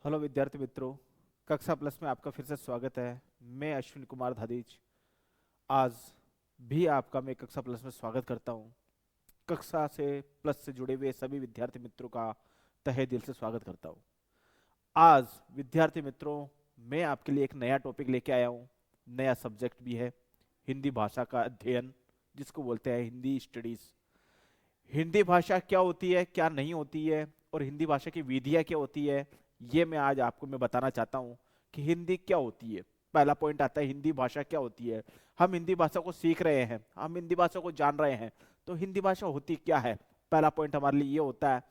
Hello विद्यार्थी मित्रों। कक्षा प्लस में आपका फिर से स्वागत है। मैं अश्विन कुमार धादीज आज भी आपका मैं कक्षा प्लस में स्वागत करता हूं। कक्षा से प्लस से जुड़े हुए सभी विद्यार्थी मित्रों का तहे दिल से स्वागत करता हूं। आज विद्यार्थी मित्रों, मैं आपके लिए एक नया टॉपिक लेके आया हूं। नया सब्जेक्ट भी है, हिंदी भाषा का अध्ययन, जिसको बोलते हैं हिंदी स्टडीज। हिंदी भाषा क्या होती है, क्या नहीं होती है, और हिंदी भाषा की विधियां क्या होती है, ये मैं आज आपको मैं बताना चाहता हूँ कि हिंदी क्या होती है। पहला पॉइंट आता है हिंदी भाषा क्या होती है। हम हिंदी भाषा को सीख रहे हैं, हम हिंदी भाषा को जान रहे हैं, तो हिंदी भाषा होती क्या है, पहला पॉइंट हमारे लिए ये होता है।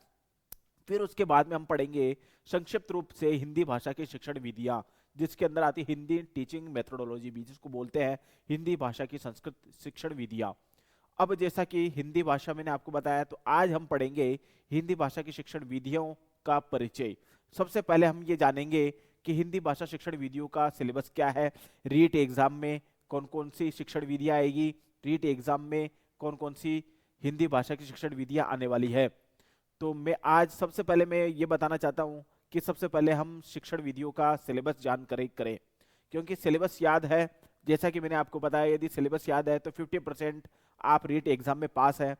फिर उसके बाद में हम पढ़ेंगे संक्षिप्त रूप से हिंदी भाषा की शिक्षण विधियां, जिसके अंदर आती है हिंदी टीचिंग मेथोडोलॉजी भी, जिसको बोलते हैं हिंदी भाषा की संस्कृत शिक्षण विधियां। अब जैसा कि हिंदी भाषा मैंने आपको बताया, तो आज हम पढ़ेंगे हिंदी भाषा की शिक्षण विधियों का परिचय। सबसे पहले हम ये जानेंगे कि हिंदी भाषा शिक्षण विधियों का सिलेबस क्या है। रीट एग्जाम में कौन कौन सी शिक्षण विधियां आएगी, रीट एग्जाम में कौन कौन सी हिंदी भाषा की शिक्षण विधियां आने वाली है। तो मैं आज सबसे पहले मैं ये बताना चाहता हूँ कि सबसे पहले हम शिक्षण विधियों का सिलेबस जानकारी करें, क्योंकि सिलेबस याद है, जैसा कि मैंने आपको बताया, यदि सिलेबस याद है तो 50% आप रीट एग्जाम में पास है।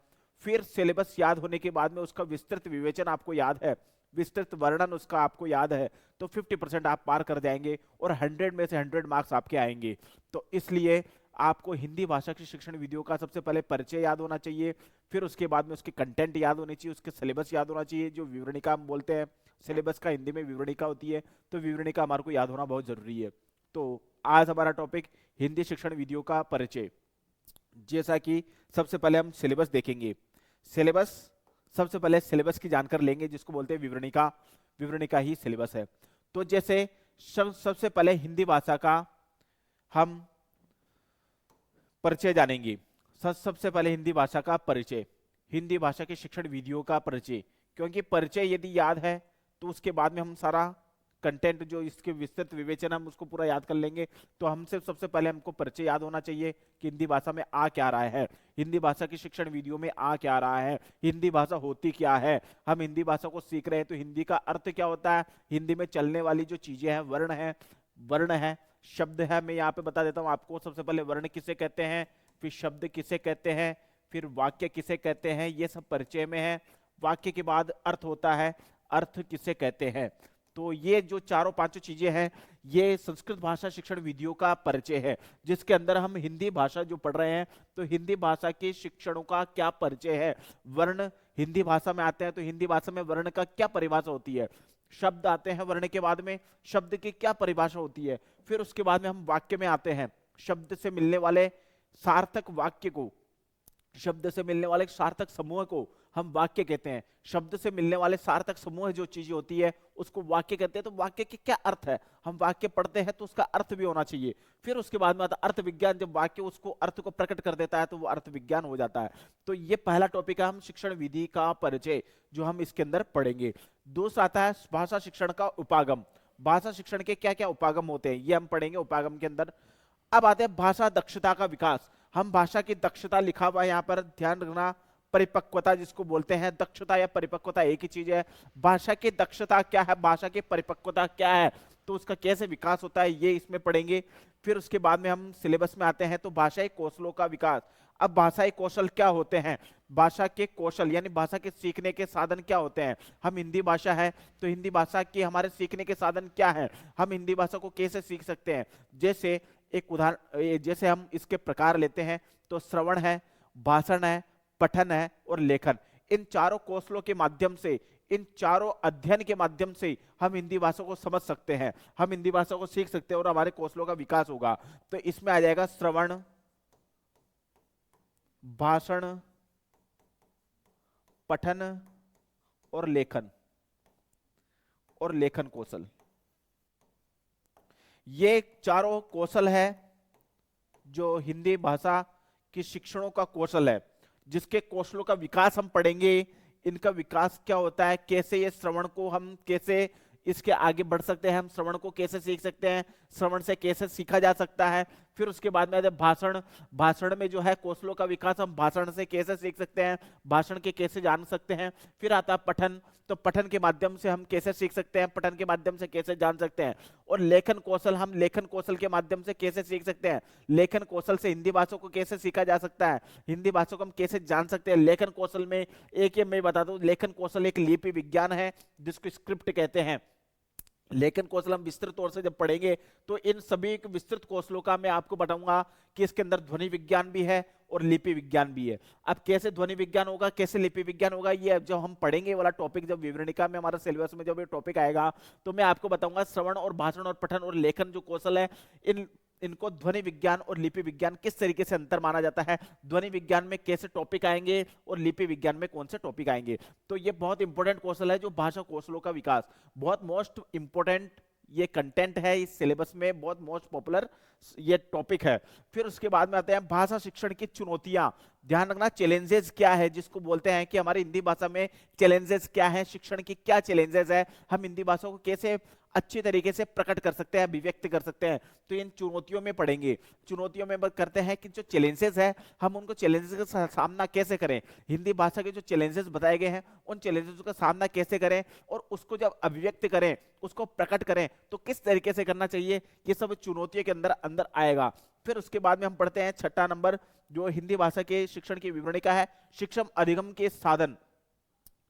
फिर सिलेबस याद होने के बाद में उसका विस्तृत विवेचन आपको याद है, विस्तृत वर्णन उसका आपको याद है, तो 50% आप पार कर जाएंगे और 100 में से 100 मार्क्स आपके आएंगे। तो इसलिए आपको हिंदी भाषा की शिक्षण विधियों का सबसे पहले परिचय याद होना चाहिए। फिर उसके बाद में उसके कंटेंट याद होने चाहिए, उसके सिलेबस याद होना चाहिए, जो विवरणिका हम बोलते हैं। सिलेबस का हिंदी में विवरणिका होती है, तो विवरणिका हमारे को याद होना बहुत जरूरी है। तो आज हमारा टॉपिक हिंदी शिक्षण विधियों का परिचय। जैसा कि सबसे पहले हम सिलेबस देखेंगे। सिलेबस, सबसे पहले सिलेबस की जानकारी लेंगे, जिसको बोलते हैं विवरणिका। विवरणिका ही सिलेबस है। तो जैसे सबसे पहले हिंदी भाषा का हम परिचय जानेंगे। सबसे पहले हिंदी भाषा का परिचय, हिंदी भाषा की शिक्षण विधियों का परिचय। क्योंकि परिचय यदि याद है तो उसके बाद में हम सारा कंटेंट जो इसके विस्तृत विवेचन हम उसको पूरा याद कर लेंगे। तो हमसे सबसे पहले हमको परिचय याद होना चाहिए कि हिंदी भाषा में आ क्या रहा है, हिंदी भाषा की शिक्षण विधियों में आ क्या रहा है, हिंदी भाषा होती क्या है। हम हिंदी भाषा को सीख रहे हैं तो हिंदी का अर्थ क्या होता है, हिंदी में चलने वाली जो चीजें हैं, वर्ण है, शब्द है। मैं यहाँ पे बता देता हूँ आपको। सबसे पहले वर्ण किसे कहते हैं, फिर शब्द किसे कहते हैं, फिर वाक्य किसे कहते हैं, ये सब परिचय में है। वाक्य के बाद अर्थ होता है, अर्थ किसे कहते हैं। तो ये जो चारों पांचों चीजें हैं, ये संस्कृत भाषा शिक्षण विधियों का परिचय है, जिसके अंदर हम हिंदी भाषा जो पढ़ रहे हैं, तो हिंदी भाषा के शिक्षणों का क्या परिचय है। वर्ण हिंदी भाषा में आते हैं, तो हिंदी भाषा में वर्ण का क्या परिभाषा होती है। शब्द आते हैं वर्ण के बाद में, शब्द की क्या परिभाषा होती है। फिर उसके बाद में हम वाक्य में आते हैं, शब्द से मिलने वाले सार्थक वाक्य को, शब्द से मिलने वाले सार्थक समूह को हम वाक्य कहते हैं। शब्द से मिलने वाले सार्थक समूह जो चीजें होती है उसको वाक्य कहते हैं। तो वाक्य के क्या अर्थ है, हम वाक्य पढ़ते हैं तो उसका अर्थ भी होना चाहिए। फिर उसके बाद में आता अर्थ विज्ञान, जब वाक्य उसको अर्थ को प्रकट कर देता है तो वो अर्थ विज्ञान हो जाता है। तो ये पहला टॉपिक है, हम शिक्षण विधि का परिचय, जो हम इसके अंदर पढ़ेंगे। दूसरा आता है भाषा शिक्षण का उपागम। भाषा शिक्षण के क्या क्या उपागम होते हैं, ये हम पढ़ेंगे उपागम के अंदर। अब आते हैं भाषा दक्षता का विकास। हम भाषा की दक्षता, लिखा हुआ यहाँ पर ध्यान रखना, परिपक्वता जिसको बोलते हैं। दक्षता या परिपक्वता एक ही चीज है। भाषा की दक्षता क्या है, भाषा की परिपक्वता क्या है, तो उसका कैसे विकास होता है, ये इसमें पढ़ेंगे। फिर उसके बाद में हम सिलेबस में आते हैं, तो भाषाई कौशलों का विकास। अब भाषाई कौशल क्या होते हैं, भाषा के कौशल यानी भाषा के सीखने के साधन क्या होते हैं। हम हिंदी भाषा है, तो हिंदी भाषा के हमारे सीखने के साधन क्या है, हम हिंदी भाषा को कैसे सीख सकते हैं। जैसे एक उदाहरण, जैसे हम इसके प्रकार लेते हैं, तो श्रवण है, भाषण है, पठन है और लेखन। इन चारों कौशलों के माध्यम से, इन चारों अध्ययन के माध्यम से हम हिंदी भाषा को समझ सकते हैं, हम हिंदी भाषा को सीख सकते हैं और हमारे कौशलों का विकास होगा। तो इसमें आ जाएगा श्रवण, भाषण, पठन और लेखन, और लेखन कौशल। ये चारों कौशल है जो हिंदी भाषा की शिक्षणों का कौशल है, जिसके कौशलों का विकास हम पढ़ेंगे। इनका विकास क्या होता है, कैसे ये श्रवण को हम कैसे इसके आगे बढ़ सकते हैं, हम श्रवण को कैसे सीख सकते हैं, श्रवण से कैसे सीखा जा सकता है। फिर उसके बाद में आते हैं भाषण। भाषण में जो है कौशलों का विकास, हम भाषण से कैसे सीख सकते हैं, भाषण के कैसे जान सकते हैं। फिर आता है पठन, तो पठन के माध्यम से हम कैसे सीख सकते हैं, पठन के माध्यम से कैसे जान सकते हैं। और लेखन कौशल, हम लेखन कौशल के माध्यम से कैसे सीख सकते हैं, लेखन कौशल से हिंदी भाषा को कैसे सीखा जा सकता है, हिंदी भाषा को हम कैसे जान सकते हैं। लेखन कौशल में एक ये मैं बता दूं, लेखन कौशल एक लिपि विज्ञान है जिसको स्क्रिप्ट कहते हैं। लेखन कौशल हम विस्तृत तौर से जब पढ़ेंगे तो इन सभी विस्तृत कौशलों का मैं आपको बताऊंगा कि इसके अंदर ध्वनि विज्ञान भी है और लिपि विज्ञान भी है। अब कैसे ध्वनि विज्ञान होगा, कैसे लिपि विज्ञान होगा, ये जब हम पढ़ेंगे ये वाला टॉपिक, जब विवरणिका में हमारा सिलेबस में जब ये टॉपिक आएगा तो मैं आपको बताऊंगा श्रवण और भाषण और पठन और लेखन जो कौशल है, इनको ध्वनि विज्ञान और लिपि विज्ञान किस तरीके से अंतर माना जाता है, ध्वनि विज्ञान में कैसे टॉपिक आएंगे और लिपि विज्ञान में कौन से टॉपिक आएंगे। तो ये बहुत इंपॉर्टेंट कौशल है, जो भाषा कौशलों का विकास, बहुत मोस्ट इंपॉर्टेंट ये कंटेंट है इस सिलेबस में, बहुत मोस्ट पॉपुलर ये टॉपिक है। फिर उसके बाद में आते हैं भाषा शिक्षण की चुनौतियां। ध्यान रखना चैलेंजेस क्या है, जिसको बोलते हैं कि हमारी हिंदी भाषा में चैलेंजेस क्या है, शिक्षण की क्या चैलेंजेस है, हम हिंदी भाषा को कैसे अच्छी तरीके से प्रकट कर सकते हैं, अभिव्यक्त कर सकते हैं। तो इन चुनौतियों में पढ़ेंगे। चुनौतियों में बात करते हैं कि जो चैलेंजेस है हम उनको चैलेंजेस का सामना कैसे करें, हिंदी भाषा के जो चैलेंजेस बताए गए हैं उन चैलेंजेस का सामना कैसे करें, और उसको जब अभिव्यक्त करें, उसको प्रकट करें तो किस तरीके से करना चाहिए, ये सब चुनौतियों के अंदर अंदर आएगा। फिर उसके बाद में हम पढ़ते हैं छठा नंबर, जो हिंदी भाषा के शिक्षण की विवरणिका है, शिक्षण अधिगम के साधन,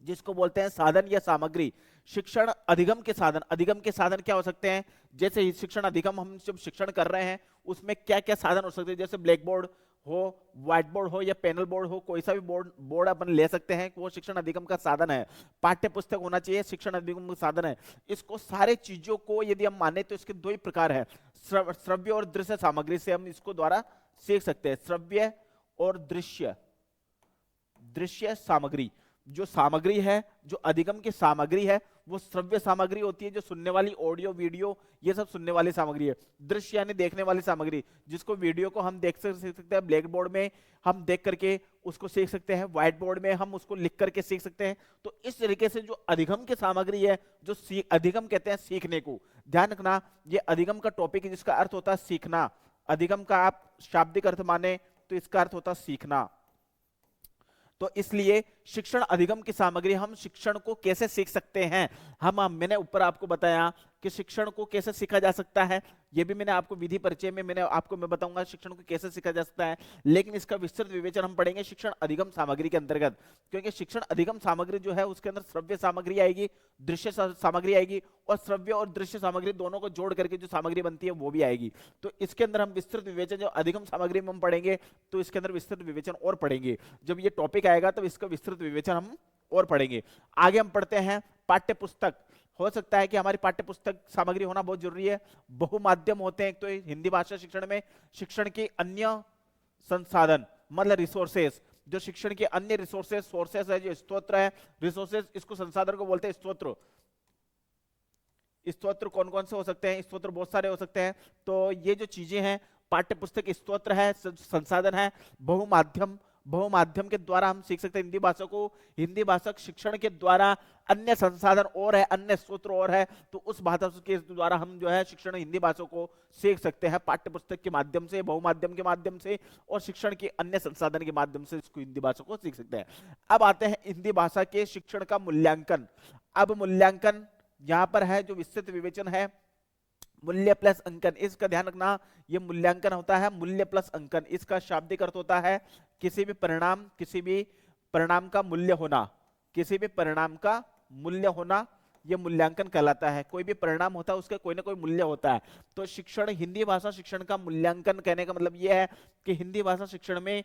जिसको बोलते हैं साधन या सामग्री। शिक्षण अधिगम के साधन, अधिगम के साधन क्या हो सकते हैं, जैसे शिक्षण अधिगम हम जब शिक्षण कर रहे हैं उसमें क्या क्या साधन हो सकते हैं, जैसे ब्लैक बोर्ड हो, व्हाइट बोर्ड हो या पैनल बोर्ड हो, कोई सा भी बोर्ड अपन ले सकते हैं, वो शिक्षण अधिगम का साधन है। पाठ्य पुस्तक होना चाहिए, शिक्षण अधिगम का साधन है। इसको सारे चीजों को यदि हम माने तो इसके दो ही प्रकार है, श्रव्य और दृश्य सामग्री से हम इसको द्वारा सीख सकते हैं। श्रव्य और दृश्य सामग्री, जो सामग्री है, जो अधिगम की सामग्री है वो श्रव्य सामग्री होती है, जो सुनने वाली ऑडियो वीडियो ये सब सुनने वाली सामग्री है। दृश्य यानी देखने वाली सामग्री, जिसको वीडियो को हम देख सकते हैं, ब्लैक बोर्ड में हम देख करके उसको सीख सकते हैं, व्हाइट बोर्ड में हम उसको लिख करके सीख सकते हैं। तो इस तरीके से जो अधिगम की सामग्री है, जो अधिगम कहते हैं सीखने को, ध्यान रखना ये अधिगम का टॉपिक है जिसका अर्थ होता है सीखना। अधिगम का आप शाब्दिक अर्थ माने तो इसका अर्थ होता है सीखना। तो इसलिए शिक्षण अधिगम की सामग्री, हम शिक्षण को कैसे सीख सकते हैं, मैंने ऊपर आपको बताया कि शिक्षण को कैसे सीखा जा सकता है, ये भी मैंने आपको विधि परिचय में मैं बताऊंगा शिक्षण को कैसे सीखा जा सकता है, लेकिन इसका विस्तृत विवेचन हम पढ़ेंगे शिक्षण अधिगम सामग्री के अंतर्गत। क्योंकि शिक्षण अधिगम सामग्री जो है उसके अंदर श्रव्य सामग्री आएगी, दृश्य सामग्री आएगी, और श्रव्य और दृश्य सामग्री दोनों को जोड़ करके जो सामग्री बनती है वो भी आएगी। तो इसके अंदर हम विस्तृत विवेचन, जो अधिगम सामग्री में हम पढ़ेंगे तो इसके अंदर विस्तृत विवेचन और पढ़ेंगे। जब ये टॉपिक आएगा तब इसका विस्तृत विवेचन हम और पढ़ेंगे। आगे हम पढ़ते हैं पाठ्य पुस्तक। हो सकता है कि हमारी पाठ्य पुस्तक सामग्री होना बहुत जरूरी है। बहुमाध्यम होते हैं तो हिंदी भाषा शिक्षण में, शिक्षण के अन्य संसाधन मतलब रिसोर्सेस, जो शिक्षण के अन्य रिसोर्सेस, सोर्सेस है, जो स्तोत्र है, रिसोर्सेस, इसको संसाधन को बोलते हैं स्तोत्र। स्तोत्र कौन कौन से हो सकते हैं, स्तोत्र बहुत सारे हो सकते हैं। तो ये जो चीजें हैं, पाठ्य पुस्तक स्तोत्र है, संसाधन है, बहुमाध्यम के द्वारा हम सीख सकते हैं हिंदी भाषा को। हिंदी भाषा शिक्षण के द्वारा अन्य संसाधन और है, अन्य स्रोत और है, तो उस भाषा के द्वारा हम जो है शिक्षण हिंदी भाषा को सीख सकते हैं, पाठ्य पुस्तक के माध्यम से, बहुमाध्यम के माध्यम से, और शिक्षण के अन्य संसाधन के माध्यम से इसको हिंदी भाषा को सीख सकते हैं। अब आते हैं हिंदी भाषा के शिक्षण का मूल्यांकन। अब मूल्यांकन यहां पर है, जो विस्तृत विवेचन है, मूल्य प्लस अंकन। इसका ध्यान रखना, ये मूल्यांकन होता है मूल्य प्लस अंकन। इसका शाब्दिक अर्थ होता है किसी भी परिणाम का मूल्य होना, किसी भी परिणाम का मूल्य होना, ये मूल्यांकन कहलाता है। कोई भी परिणाम होता है उसका कोई ना कोई मूल्य होता है। तो शिक्षण, हिंदी भाषा शिक्षण का मूल्यांकन कहने का मतलब यह है कि हिंदी भाषा शिक्षण में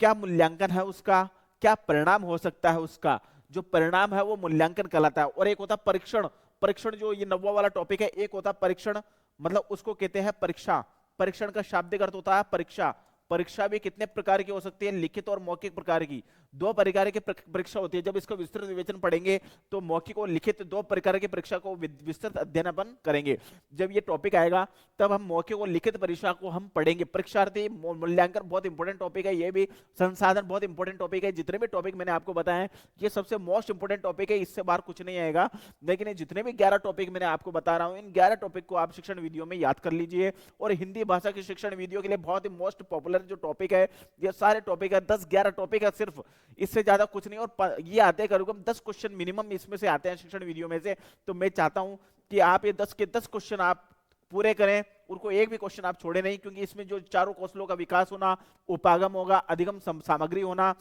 क्या मूल्यांकन है उसका, क्या परिणाम हो सकता है उसका, जो परिणाम है वो मूल्यांकन कहलाता है। और एक होता है परीक्षण। परीक्षण जो ये 9वां वाला टॉपिक है, एक होता है परीक्षण, मतलब उसको कहते हैं परीक्षा। परीक्षण का शाब्दिक अर्थ होता है परीक्षा। परीक्षा भी कितने प्रकार की हो सकती है, लिखित और मौखिक प्रकार की। दो प्रकार की परीक्षा होती है। जब इसको विस्तृत विवेचन पढ़ेंगे तो मौखिक और लिखित दो प्रकार की परीक्षा को विस्तृत अध्ययन अपन करेंगे। जब ये टॉपिक आएगा तब हम मौखिक और लिखित परीक्षा को हम पढ़ेंगे। परीक्षार्थी मूल्यांकन बहुत इंपॉर्टेंट टॉपिक है, ये भी संसाधन बहुत इंपॉर्टेंट टॉपिक है। जितने भी टॉपिक मैंने आपको बताया ये सबसे मोस्ट इंपॉर्टेंट टॉपिक है, इससे बाहर कुछ नहीं आएगा। लेकिन ये जितने भी 11 टॉपिक मैंने आपको बता रहा हूं, इन 11 टॉपिक को आप शिक्षण वीडियो में याद कर लीजिए। और हिंदी भाषा के शिक्षण वीडियो के लिए बहुत ही मोस्ट पॉपुलर जो टॉपिक है, ये सारे टॉपिक है 10-11 टॉपिक है सिर्फ, इससे ज्यादा कुछ नहीं। और ये आते हैं करीब 10 क्वेश्चन मिनिमम इसमें से आते हैं शिक्षण वीडियो में से। तो मैं चाहता हूं कि आप ये 10 के 10 क्वेश्चन आप पूरे करें, उनको एक भी क्वेश्चन आप छोड़े नहीं, क्योंकि इसमें जो चारों कौशलों का विकास होना, उपागम होगा, अधिगम सामग्री होना,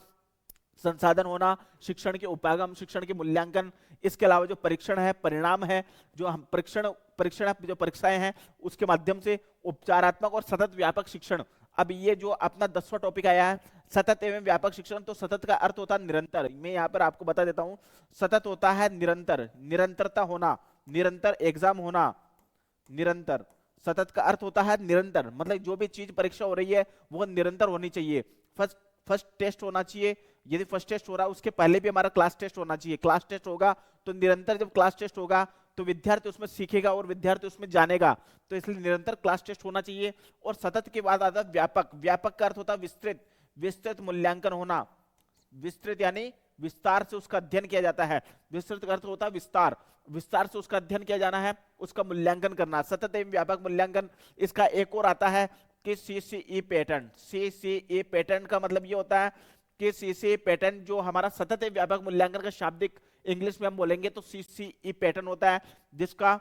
संसाधन होना, शिक्षण के उपागम, शिक्षण के मूल्यांकन, इसके अलावा जो परीक्षण है, परिणाम है, जो हम परीक्षण जो परीक्षाएं हैं उसके माध्यम से, उपचारात्मक और सतत व्यापक शिक्षण। अब ये जो अपना 10वां टॉपिक आया है सतत एवं व्यापक शिक्षण, तो सतत का अर्थ होता है निरंतर। मैं यहाँ पर आपको बता देता हूँ, सतत होता है निरंतर, निरंतरता होना, निरंतर एग्जाम होना, निरंतर। सतत का अर्थ होता है निरंतर, मतलब जो भी चीज परीक्षा हो रही है वो निरंतर होनी चाहिए। फर्स्ट टेस्ट होना चाहिए, यदि फर्स्ट टेस्ट हो रहा है उसके पहले भी हमारा क्लास टेस्ट होना चाहिए। क्लास टेस्ट होगा तो निरंतर, जब क्लास टेस्ट होगा तो विद्यार्थी उसमें सीखेगा और विद्यार्थी उसमें जानेगा, तो इसलिए निरंतर क्लास टेस्ट होना चाहिए। और सतत के बाद आता है व्यापक। व्यापक का अर्थ होता है विस्तृत, विस्तृत मूल्यांकन होना। विस्तृत यानी विस्तार से उसका अध्ययन किया जाता है। विस्तृत का अर्थ होता है विस्तार, विस्तार से उसका अध्ययन किया जाना है, उसका मूल्यांकन करना, सतत एवं व्यापक मूल्यांकन। इसका एक और आता है कि सीसीई पैटर्न। सीसीई पैटर्न का मतलब ये होता है कि सीसीई पैटर्न जो हमारा सतत एवं व्यापक मूल्यांकन का शाब्दिक इंग्लिश में हम बोलेंगे तो सीसीई पैटर्न होता है, जिसका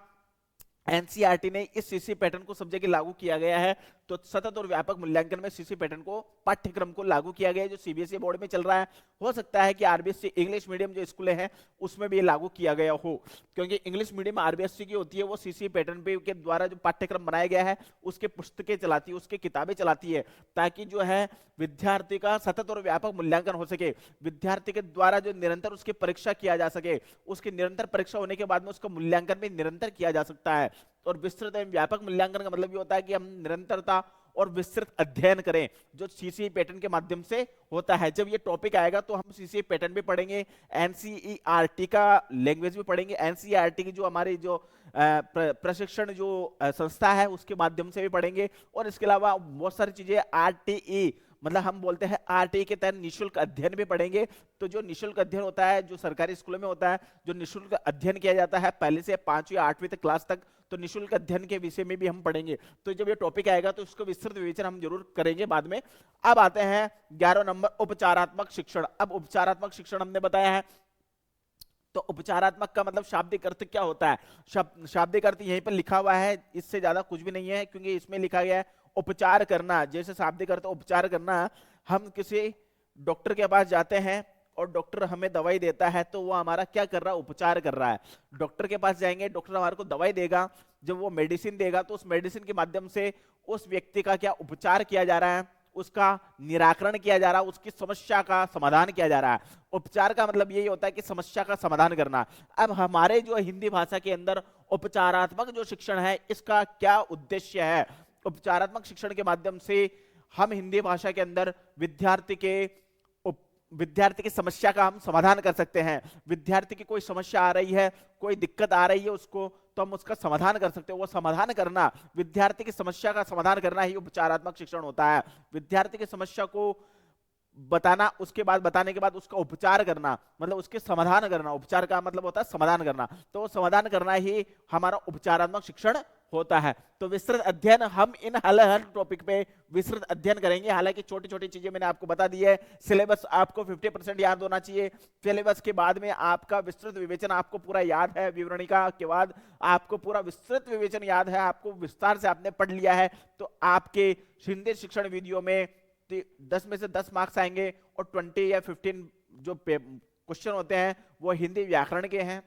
एनसीईआरटी ने इस सीसी पैटर्न को सब जगह लागू किया गया है। तो सतत और व्यापक मूल्यांकन में सीसी पैटर्न को पाठ्यक्रम को लागू किया गया है, जो सीबीएसई बोर्ड में चल रहा है। हो सकता है कि आरबीएससी इंग्लिश मीडियम जो स्कूलें हैं उसमें भी ये लागू किया गया हो, क्योंकि इंग्लिश मीडियम आरबीएससी की होती है, वो सीसी पैटर्न पे के द्वारा जो पाठ्यक्रम बनाया गया है उसके पुस्तकें चलाती है, उसके किताबें चलाती है, ताकि जो है विद्यार्थी का सतत और व्यापक मूल्यांकन हो सके, विद्यार्थी के द्वारा जो निरंतर उसकी परीक्षा किया जा सके, उसकी निरंतर परीक्षा होने के बाद में उसका मूल्यांकन भी निरंतर किया जा सकता है। और विस्तृत एवं व्यापक मूल्यांकन का मतलब ये होता है कि हम निरंतरता और विस्तृत अध्ययन करें, जो सीसीई पैटर्न के माध्यम से होता है। जब ये टॉपिक आएगा तो हम सीसीई पैटर्न भी पढ़ेंगे, एनसीईआरटी का लैंग्वेज भी पढ़ेंगे, एनसीईआरटी की जो हमारी जो प्रशिक्षण जो संस्था है उसके माध्यम से भी पढ़ेंगे। और इसके अलावा बहुत सारी चीजें आरटीई, मतलब हम बोलते हैं आरटीई के तहत निशुल्क अध्ययन भी पढ़ेंगे। तो जो निशुल्क अध्ययन होता है, जो सरकारी स्कूलों में होता है, जो निशुल्क अध्ययन किया जाता है पहले से 5वीं 8वीं तक क्लास तक, तो निशुल्क अध्ययन के विषय में भी हम पढ़ेंगे। तो जब ये टॉपिक आएगा तो उसको विस्तृत विवेचन हम जरूर करेंगे बाद में। अब आते हैं 11 नंबर, उपचारात्मक शिक्षण। अब उपचारात्मक शिक्षण हमने बताया है, तो उपचारात्मक का मतलब शाब्दिक अर्थ क्या होता है? शाब्दिक अर्थ यहीं पर लिखा हुआ है, इससे ज्यादा कुछ भी नहीं है, क्योंकि इसमें लिखा गया है उपचार करना। जैसे शाब्दिक अर्थ उपचार करना, हम किसी डॉक्टर के पास जाते हैं और डॉक्टर हमें दवाई देता है तो वो हमारा क्या कर रहा है? उपचार कर रहा है। डॉक्टर के पास जाएंगे, डॉक्टर हमारे को दवाई देगा, जब वो मेडिसिन देगा तो उस मेडिसिन के माध्यम से उस व्यक्ति का क्या उपचार किया जा रहा है, उसका निराकरण किया जा रहा है, उसकी समस्या का समाधान किया जा रहा है। उपचार का मतलब यही होता है कि समस्या का समाधान करना। अब हमारे जो हिंदी भाषा के अंदर उपचारात्मक जो शिक्षण है, इसका क्या उद्देश्य है? उपचारात्मक शिक्षण के माध्यम से हम हिंदी भाषा के अंदर विद्यार्थी की समस्या का हम समाधान कर सकते हैं। विद्यार्थी की कोई समस्या आ रही है, कोई दिक्कत आ रही है उसको, तो हम उसका समाधान कर सकते हैं। वो समाधान करना, विद्यार्थी की समस्या का समाधान करना ही उपचारात्मक शिक्षण होता है। विद्यार्थी की समस्या को बताना, उसके बाद बताने के बाद उसका उपचार करना, मतलब उसके समाधान करना। उपचार का मतलब होता है समाधान करना, तो समाधान करना ही हमारा उपचारात्मक शिक्षण होता है। तो विस्तृत अध्ययन, हम इन हर टॉपिक पे विस्तृत अध्ययन करेंगे। हालांकि छोटी छोटी चीजें मैंने आपको बता दी है। सिलेबस आपको 50% याद होना चाहिए। सिलेबस के बाद में आपका विस्तृत विवेचन आपको पूरा याद है, विवरणिका के बाद आपको पूरा विस्तृत विवेचन याद है, आपको विस्तार से आपने पढ़ लिया है, तो आपके हिंदी शिक्षण वीडियो में 10 में से 10 मार्क्स आएंगे। और 20 या 15 जो क्वेश्चन होते हैं वो हिंदी व्याकरण के हैं।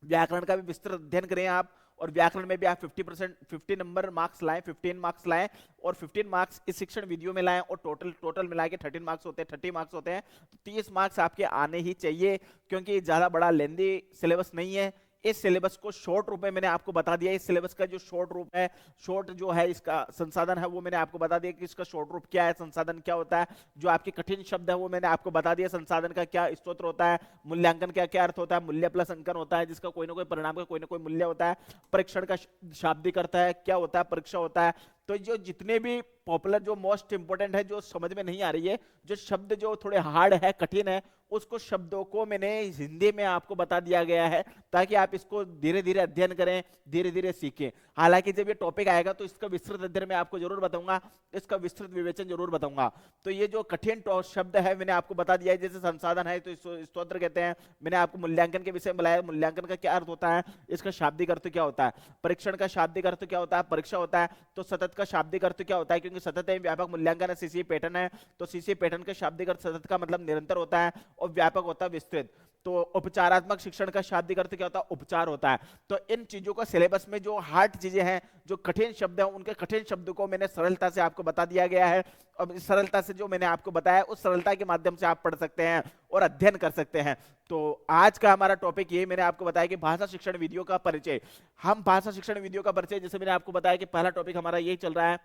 व्याकरण का भी विस्तृत अध्ययन करें आप, और व्याकरण में भी आप 50 नंबर मार्क्स लाएं, 15 मार्क्स लाएं, और 15 मार्क्स इस शिक्षण वीडियो में लाएं, और टोटल मिला के 13 मार्क्स होते हैं, 30 मार्क्स होते हैं। तो 30 मार्क्स आपके आने ही चाहिए, क्योंकि ज्यादा बड़ा लेंदी सिलेबस नहीं है। इस सिलेबस को शॉर्ट रूप में मैंने आपको बता दिया। इस सिलेबस का जो शॉर्ट रूप है, शॉर्ट जो है इसका संसाधन है, वो मैंने आपको बता दिया कि इसका शॉर्ट रूप क्या है, संसाधन क्या होता है। जो आपके कठिन शब्द है वो मैंने आपको बता दिया, संसाधन का क्या स्तोत्र होता है, मूल्यांकन का क्या अर्थ होता है, मूल्य प्लस अंकन होता है जिसका कोई ना कोई परिणाम का कोई ना कोई मूल्य होता है, परीक्षण का शाब्दिक अर्थ है क्या होता है, परीक्षा होता है। तो जो जितने भी पॉपुलर, जो मोस्ट इंपोर्टेंट है, जो समझ में नहीं आ रही है, जो शब्द जो थोड़े हार्ड है, कठिन है, उसको शब्दों को मैंने हिंदी में आपको बता दिया गया है ताकि आप इसको धीरे धीरे अध्ययन करें, धीरे धीरे सीखें। हालांकि जब ये टॉपिक आएगा तो इसका विस्तृत अध्ययन मैं आपको जरूर बताऊंगा, इसका विस्तृत विवेचन जरूर बताऊंगा। तो ये जो कठिन शब्द है मैंने आपको बता दिया है, जैसे संसाधन है तो इसको स्तोत्र कहते हैं। मैंने आपको मूल्यांकन के विषय में बताया, मूल्यांकन का क्या अर्थ होता है, इसका शाब्दिक अर्थ क्या होता है, परीक्षण का शाब्दिक अर्थ क्या होता है, परीक्षा होता है। तो सतत का शाब्दिक अर्थ क्या होता है, क्योंकि सतत है, व्यापक मूल्यांकन है, सीसी पैटर्न है, तो सीसी पैटर्न का शाब्दिक अर्थ सतत का मतलब निरंतर होता है, और व्यापक होता है विस्तृत। तो उपचारात्मक शिक्षण का शाब्दिक अर्थ क्या होता है, उपचार होता है। तो इन चीजों का सिलेबस में जो हार्ड चीजें हैं, जो कठिन शब्द हैं, उनके कठिन शब्द को मैंने सरलता से आपको बता दिया गया है। अब इस सरलता से जो मैंने आपको बताया, उस सरलता के माध्यम से आप पढ़ सकते हैं और अध्ययन कर सकते हैं। तो आज का हमारा टॉपिक ये मैंने आपको बताया कि भाषा शिक्षण विधियों का परिचय। हम भाषा शिक्षण विधियों का परिचय, जैसे मैंने आपको बताया कि पहला टॉपिक हमारा यही चल रहा है,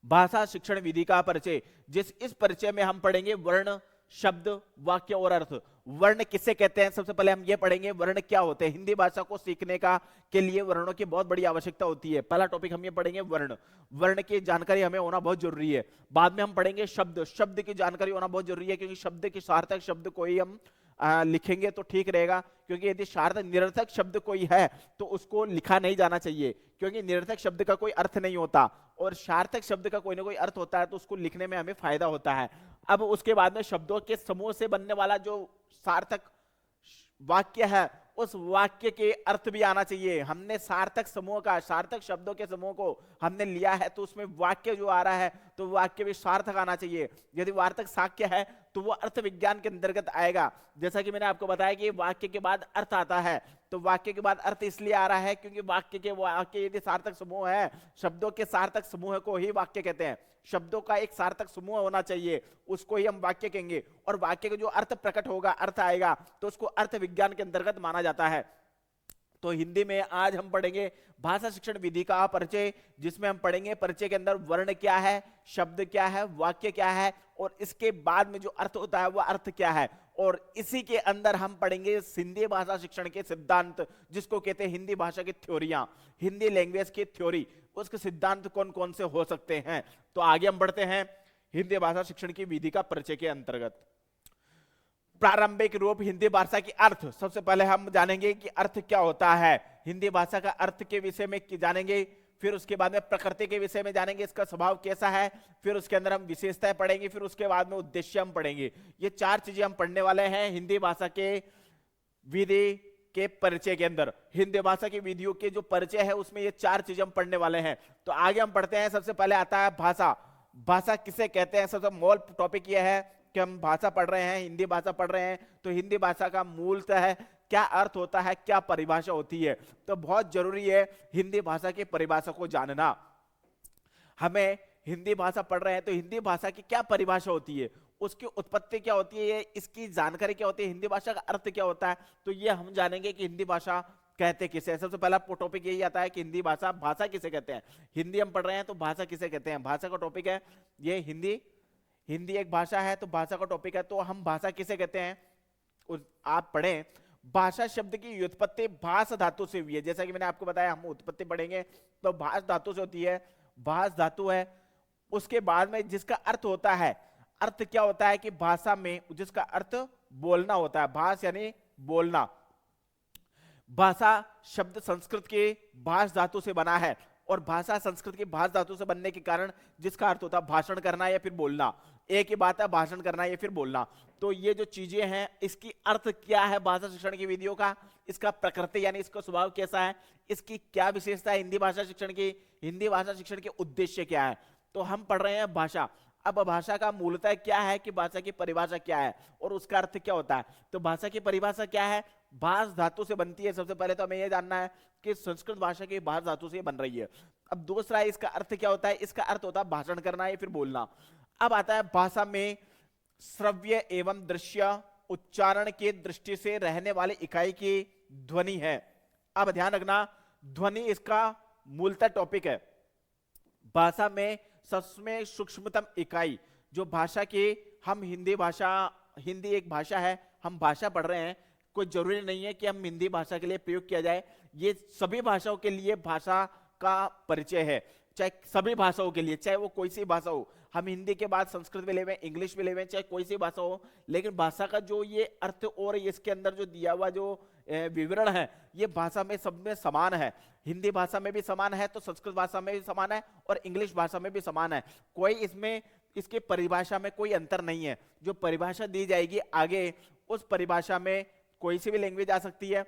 भाषा शिक्षण विधि का परिचय। इस परिचय में हम पढ़ेंगे वर्ण, शब्द, वाक्य और अर्थ। वर्ण किसे कहते हैं, सबसे पहले हम ये पढ़ेंगे वर्ण क्या होते हैं। हिंदी भाषा को सीखने का के लिए वर्णों की बहुत बड़ी आवश्यकता होती है। पहला टॉपिक हम ये पढ़ेंगे वर्ण। वर्ण की जानकारी हमें होना बहुत जरूरी है। बाद में हम पढ़ेंगे शब्द। शब्द की जानकारी होना बहुत जरूरी है, क्योंकि शब्द के सार्थक शब्द को ही हम लिखेंगे तो ठीक रहेगा, क्योंकि यदि सार्थक निरर्थक शब्द कोई है तो उसको लिखा नहीं जाना चाहिए, क्योंकि निरर्थक शब्द का कोई अर्थ नहीं होता और सार्थक शब्द का कोई ना कोई अर्थ होता है, तो उसको लिखने में हमें फायदा होता है। अब उसके बाद में शब्दों के समूह से बनने वाला जो सार्थक वाक्य है, उस वाक्य के अर्थ भी आना चाहिए। हमने सार्थक समूह का, सार्थक शब्दों के समूह को हमने लिया है, तो उसमें वाक्य जो आ रहा है तो वाक्य भी सार्थक आना चाहिए। यदि वार्तक साक्य है तो वो अर्थ विज्ञान के अंतर्गत आएगा। जैसा कि मैंने आपको बताया कि वाक्य के बाद अर्थ आता है, तो वाक्य के बाद अर्थ इसलिए आ रहा है क्योंकि वाक्य यदि सार्थक समूह है, शब्दों के सार्थक समूह को ही वाक्य कहते हैं। शब्दों का एक सार्थक समूह होना चाहिए, उसको ही हम वाक्य कहेंगे। और वाक्य का जो अर्थ प्रकट होगा, अर्थ आएगा, तो उसको अर्थ विज्ञान के अंतर्गत माना जाता है। तो हिंदी में आज हम पढ़ेंगे भाषा शिक्षण विधि का परिचय, जिसमें हम पढ़ेंगे परिचय के अंदर वर्ण क्या है, शब्द क्या है, वाक्य क्या है, और इसके बाद में जो अर्थ होता है वो अर्थ क्या है। और इसी के अंदर हम पढ़ेंगे हिंदी भाषा शिक्षण के सिद्धांत, जिसको कहते हैं हिंदी भाषा की थ्योरियां, हिंदी लैंग्वेज की थ्योरी, उसके सिद्धांत कौन कौन से हो सकते हैं। तो आगे हम बढ़ते हैं हिंदी भाषा शिक्षण की विधि का परिचय के अंतर्गत। प्रारंभिक रूप हिंदी भाषा की अर्थ। सबसे पहले हम जानेंगे कि अर्थ क्या होता है, हिंदी भाषा का अर्थ के विषय में जानेंगे। फिर उसके बाद में प्रकृति के विषय में जानेंगे, इसका स्वभाव कैसा है। फिर उसके अंदर हम विशेषताएं पढ़ेंगे। फिर उसके बाद में उद्देश्य हम पढ़ेंगे। ये चार चीजें हम पढ़ने वाले हैं हिंदी भाषा के विधि के परिचय के अंदर। हिंदी भाषा की विधियों के जो परिचय है उसमें ये चार चीजें हम पढ़ने वाले हैं। तो आगे हम पढ़ते हैं। सबसे पहले आता है भाषा। भाषा किसे कहते हैं, सबसे मूल टॉपिक यह है कि हम भाषा पढ़ रहे हैं, हिंदी भाषा पढ़ रहे हैं, तो हिंदी भाषा का मूलतः है क्या अर्थ होता है, क्या परिभाषा होती है। तो बहुत जरूरी है हिंदी भाषा की परिभाषा को जानना। हमें हिंदी भाषा पढ़ रहे हैं तो हिंदी भाषा की क्या परिभाषा होती है, उसकी उत्पत्ति क्या होती है, इसकी जानकारी क्या होती है, हिंदी भाषा का अर्थ क्या होता है, तो ये हम जानेंगे कि हिंदी भाषा कहते किसे हैं। सबसे पहला टॉपिक यही आता है कि हिंदी भाषा, भाषा किसे कहते हैं। हिंदी हम पढ़ रहे हैं तो भाषा किसे कहते हैं, भाषा का टॉपिक है ये। हिंदी एक भाषा है तो भाषा का टॉपिक है, तो हम भाषा किसे कहते हैं आप पढ़ें। भाषा शब्द की उत्पत्ति भाष धातु से हुई है। जैसा कि मैंने आपको बताया, हम उत्पत्ति पढ़ेंगे तो भाष धातु से होती है, भाष धातु है। उसके बाद में जिसका अर्थ होता है, अर्थ क्या होता है कि भाषा में जिसका अर्थ बोलना होता है, भाष यानी बोलना। भाषा शब्द संस्कृत के भाष धातु से बना है, और भाषा संस्कृत की भाष धातु से बनने के कारण जिसका अर्थ होता है भाषण करना या फिर बोलना। एक ही बात है भाषण करना या फिर बोलना। तो ये जो चीजें हैं, इसकी अर्थ क्या है भाषा शिक्षण की विधियों का, इसका प्रकृति यानी इसका स्वभाव कैसा है, इसकी क्या विशेषता है हिंदी भाषा शिक्षण की, हिंदी भाषा शिक्षण के उद्देश्य क्या है। तो हम पढ़ रहे हैं भाषा। अब भाषा का मूलतः क्या है कि भाषा की परिभाषा क्या है और उसका अर्थ क्या होता है। तो भाषा की परिभाषा क्या है, भाष धातु से बनती है। सबसे पहले तो हमें यह जानना है कि संस्कृत भाषा की भाष धातु से बन रही है। अब दूसरा है इसका अर्थ क्या होता है, इसका अर्थ होता है भाषण करना या फिर बोलना। अब आता है भाषा में श्रव्य एवं दृश्य उच्चारण की दृष्टि से रहने वाली इकाई की ध्वनि है। अब ध्यान रखना, ध्वनि इसका मूलतः टॉपिक है। भाषा में सबसे सूक्ष्मतम इकाई जो भाषा की, हम हिंदी एक भाषा है, हम भाषा पढ़ रहे हैं, कोई जरूरी नहीं है कि हम हिंदी भाषा के लिए प्रयोग किया जाए। ये सभी भाषाओं के लिए भाषा का परिचय है, चाहे सभी भाषाओं के लिए, चाहे वो कोई सी भाषा हो। हम हिंदी के बाद संस्कृत भी ले लें, इंग्लिश भी ले लें, चाहे कोई सी भाषा हो, लेकिन भाषा का जो ये अर्थ और इसके अंदर जो दिया हुआ जो विवरण है, ये भाषा में सब में समान है। हिंदी भाषा में भी समान है तो संस्कृत भाषा में भी समान है और इंग्लिश भाषा में भी समान है। कोई इसमें इसके परिभाषा में कोई अंतर नहीं है। जो परिभाषा दी जाएगी आगे, उस परिभाषा में कोई सी भी लैंग्वेज आ सकती है।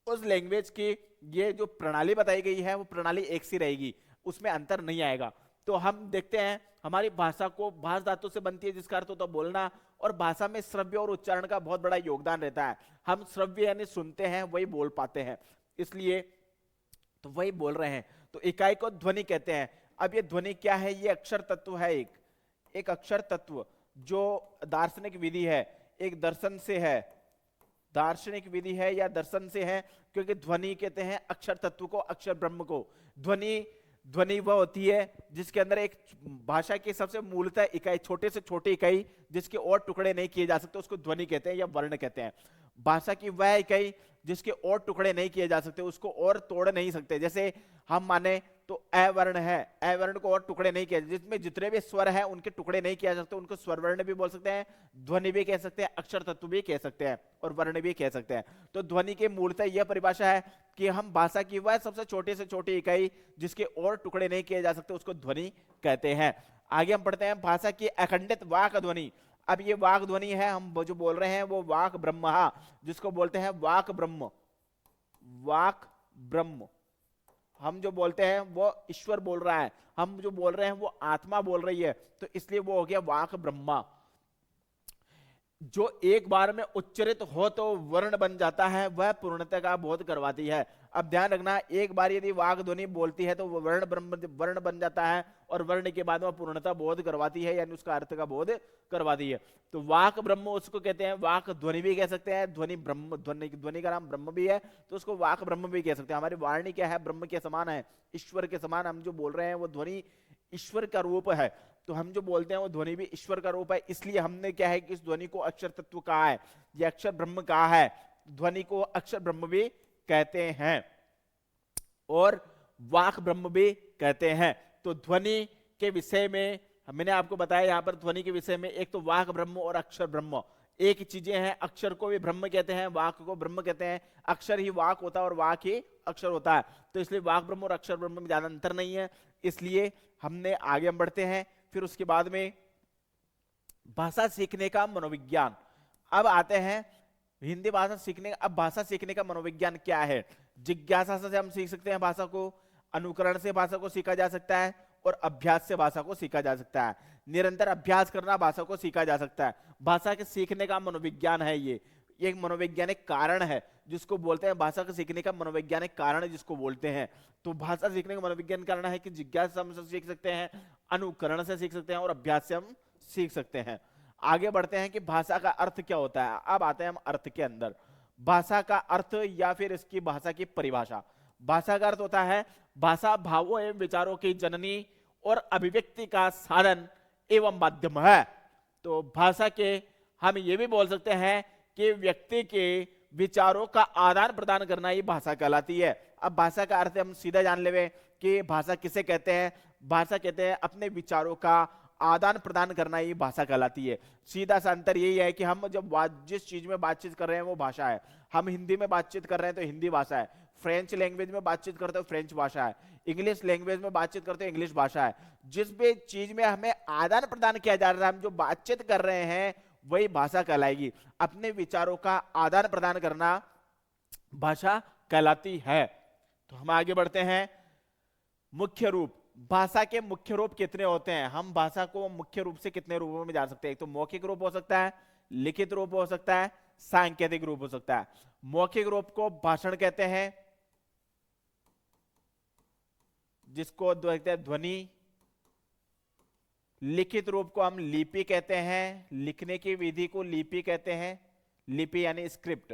उस लैंग्वेज की ये जो प्रणाली बताई गई है वो प्रणाली एक सी रहेगी, उसमें अंतर नहीं आएगा। तो हम देखते हैं हमारी भाषा को भाष धातु से बनती है, जिसका अर्थ होता है बोलना, और भाषा में श्रव्य और उच्चारण का बहुत बड़ा योगदान रहता है। हम श्रव्य यानी सुनते हैं, वही बोल पाते हैं, इसलिए तो वही बोल रहे हैं। तो इकाई को ध्वनि कहते हैं। अब ये ध्वनि क्या है? ये अक्षर तत्व है, एक अक्षर तत्व जो दार्शनिक विधि है, एक दर्शन से है, दार्शनिक विधि है या दर्शन से है, क्योंकि ध्वनि कहते हैं अक्षर तत्व को, अक्षर ब्रह्म को। ध्वनि वह होती है जिसके अंदर एक भाषा की सबसे मूलतः इकाई, छोटे से छोटी इकाई जिसके और टुकड़े नहीं किए जा सकते, उसको ध्वनि कहते हैं या वर्ण कहते हैं। भाषा की वह इकाई जिसके और टुकड़े नहीं किए जा सकते, उसको और तोड़ नहीं सकते। जैसे हम माने तो अवर्ण है, अवर्ण को और टुकड़े नहीं किए, जिसमें जितने भी स्वर हैं उनके टुकड़े नहीं किया जा सकते, उनको स्वर वर्ण भी बोल सकते हैं, ध्वनि भी कह सकते हैं, अक्षर तत्व भी कह सकते हैं और वर्ण भी कह सकते हैं। तो ध्वनि के मूलतः यह परिभाषा है कि हम भाषा की वह सबसे छोटी से छोटी इकाई जिसके और टुकड़े नहीं किए जा सकते, उसको ध्वनि कहते हैं। आगे हम पढ़ते हैं भाषा की अखंडित वाक ध्वनि। अब ये वाक ध्वनि है, हम जो बोल रहे हैं वो वाक ब्रह्म, जिसको बोलते हैं वाक ब्रह्म। वाक ब्रह्म हम जो बोलते हैं वो ईश्वर बोल रहा है, हम जो बोल रहे हैं वो आत्मा बोल रही है, तो इसलिए वो हो गया वाक ब्रह्मा। जो एक बार में उच्चरित हो तो वर्ण बन जाता है, वह पूर्णता का बोध करवाती है। अब ध्यान रखना, एक बार यदि वाक ध्वनि बोलती है तो वो वर्ण बन जाता है और वर्ण के बाद वह पूर्णता बोध करवाती है, यानी उसका अर्थ का बोध करवाती है। तो वाक ब्रह्म उसको कहते हैं, वाक ध्वनि भी कह सकते हैं, ध्वनि ब्रह्म, ध्वनि का नाम ब्रह्म भी है तो उसको वाक ब्रह्म भी कह सकते हैं। हमारी वाणी क्या है? ब्रह्म के समान है, ईश्वर के समान। हम जो बोल रहे हैं वो ध्वनि ईश्वर का रूप है, तो हम जो बोलते हैं वो ध्वनि भी ईश्वर का रूप है। इसलिए हमने क्या है कि इस ध्वनि को अक्षर तत्व कहा है, ये अक्षर ब्रह्म कहा है, ध्वनि को अक्षर ब्रह्म भी कहते हैं और वाक ब्रह्म भी कहते हैं। तो ध्वनि के विषय में मैंने आपको बताया, यहां पर ध्वनि के विषय में एक तो वाक ब्रह्म और अक्षर ब्रह्म एक ही चीजें हैं। अक्षर को भी ब्रह्म कहते हैं, वाक को ब्रह्म कहते हैं। अक्षर ही वाक होता है और वाक ही अक्षर होता है, तो इसलिए वाक ब्रह्म और अक्षर ब्रह्म में ज्यादा अंतर नहीं है। इसलिए हमने आगे हम बढ़ते हैं, फिर उसके बाद में भाषा सीखने का मनोविज्ञान। अब आते हैं हिंदी भाषा सीखने। अब भाषा सीखने का मनोविज्ञान क्या है? जिज्ञासा से हम सीख सकते हैं भाषा को, अनुकरण से भाषा को सीखा जा सकता है और अभ्यास से भाषा को सीखा जा सकता है। निरंतर अभ्यास करना भाषा को सीखा जा सकता है। भाषा के सीखने का मनोविज्ञान है ये एक मनोवैज्ञानिक कारण है जिसको बोलते हैं, भाषा को सीखने का मनोवैज्ञानिक कारण जिसको बोलते हैं। तो भाषा सीखने का मनोविज्ञान कारण है कि जिज्ञासा से हम सीख सकते हैं, अनुकरण से सीख सकते हैं और अभ्यास से हम सीख सकते हैं। आगे बढ़ते हैं कि भाषा का अर्थ क्या होता है। अब आते हैं हम अर्थ के अंदर। भाषा का अर्थ या फिर इसकी भाषा की परिभाषा। भाषा का अर्थ होता है भाषा भावों एवं विचारों की जननी और अभिव्यक्ति का साधन एवं माध्यम है। तो भाषा के हम ये भी बोल सकते हैं कि व्यक्ति के विचारों का आदान प्रदान करना ही भाषा कहलाती है। अब भाषा का अर्थ हम सीधा जान लेवे कि भाषा किसे कहते हैं। भाषा कहते हैं अपने विचारों का आदान प्रदान करना ही भाषा कहलाती है। सीधा सा अंतर यही है कि हम जब जिस चीज में बातचीत कर रहे हैं वो भाषा है। हम हिंदी में बातचीत कर रहे हैं तो हिंदी भाषा है, फ्रेंच लैंग्वेज में बातचीत करते हो फ्रेंच भाषा है, इंग्लिश लैंग्वेज में बातचीत करते हो इंग्लिश भाषा है। जिस भी चीज में हमें आदान प्रदान किया जा रहा है, हम जो बातचीत कर रहे हैं वही भाषा कहलाएगी। अपने विचारों का आदान प्रदान करना भाषा कहलाती है। तो हम आगे बढ़ते हैं। मुख्य रूप। भाषा के मुख्य रूप कितने होते हैं? हम भाषा को मुख्य रूप से कितने रूपों में जान सकते हैं? एक तो मौखिक रूप हो सकता है, लिखित रूप हो सकता है, सांकेतिक रूप हो सकता है। मौखिक रूप को भाषण कहते हैं, जिसको ध्वनि। लिखित रूप को हम लिपि कहते हैं, लिखने की विधि को लिपि कहते हैं। लिपि यानी स्क्रिप्ट,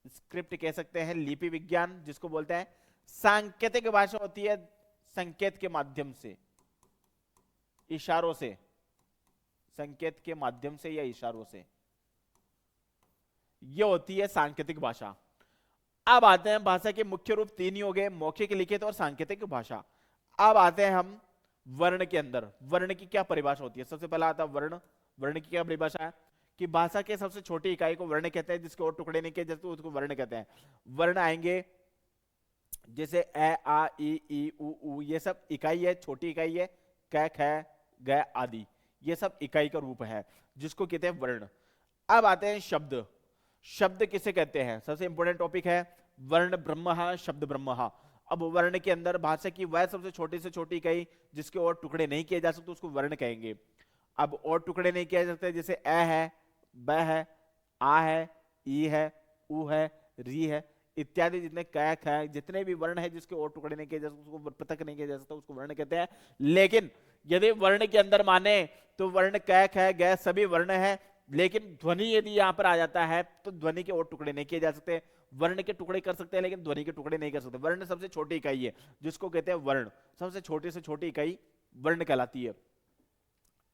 स्क्रिप्ट कह सकते हैं, लिपि विज्ञान जिसको बोलते हैं। सांकेतिक भाषा होती है संकेत के माध्यम से, इशारों से, संकेत के माध्यम से या इशारों से, यह होती है सांकेतिक भाषा। अब आते हैं, भाषा के मुख्य रूप तीन ही हो गए, मौखिक, लिखित और सांकेतिक भाषा। अब आते हैं हम वर्ण के अंदर। वर्ण की क्या परिभाषा होती है? सबसे पहला आता है वर्ण। वर्ण की क्या परिभाषा है कि भाषा के सबसे छोटी इकाई को वर्ण कहते हैं, जिसके और टुकड़े नहीं किए जाते उसको वर्ण कहते हैं। वर्ण आएंगे जैसे ए, आ, ई, उ, ये सब इकाई है, छोटी इकाई है, क, ख, ग आदि, ये सब इकाई का रूप है जिसको कहते हैं वर्ण। अब आते हैं शब्द। शब्द किसे कहते हैं? सबसे इंपॉर्टेंट टॉपिक है वर्ण ब्रह्म, शब्द ब्रह्म। अब वर्ण के अंदर भाषा की वह सबसे छोटी से छोटी इकाई जिसके और टुकड़े नहीं किए जा सकते उसको वर्ण कहेंगे। अब और टुकड़े नहीं किए जा सकते, जैसे ए है, ब है, आ है, ई है, उ है, री है इत्यादि, जितने क, ख, जितने भी वर्ण है जिसके और टुकड़े नहीं किए जा सकते, उसको पृथक नहीं किया जा सकता, उसको वर्ण कहते हैं। लेकिन यदि वर्ण के अंदर माने तो वर्ण क, ख, ग सभी वर्ण है, लेकिन ध्वनि यदि यहां पर आ जाता है तो ध्वनि के और टुकड़े नहीं किए जा सकते। वर्ण के टुकड़े कर सकते हैं लेकिन ध्वनि के टुकड़े नहीं कर सकते। वर्ण सबसे छोटी इकाई है जिसको कहते हैं वर्ण, सबसे छोटी से छोटी इकाई वर्ण कहलाती है।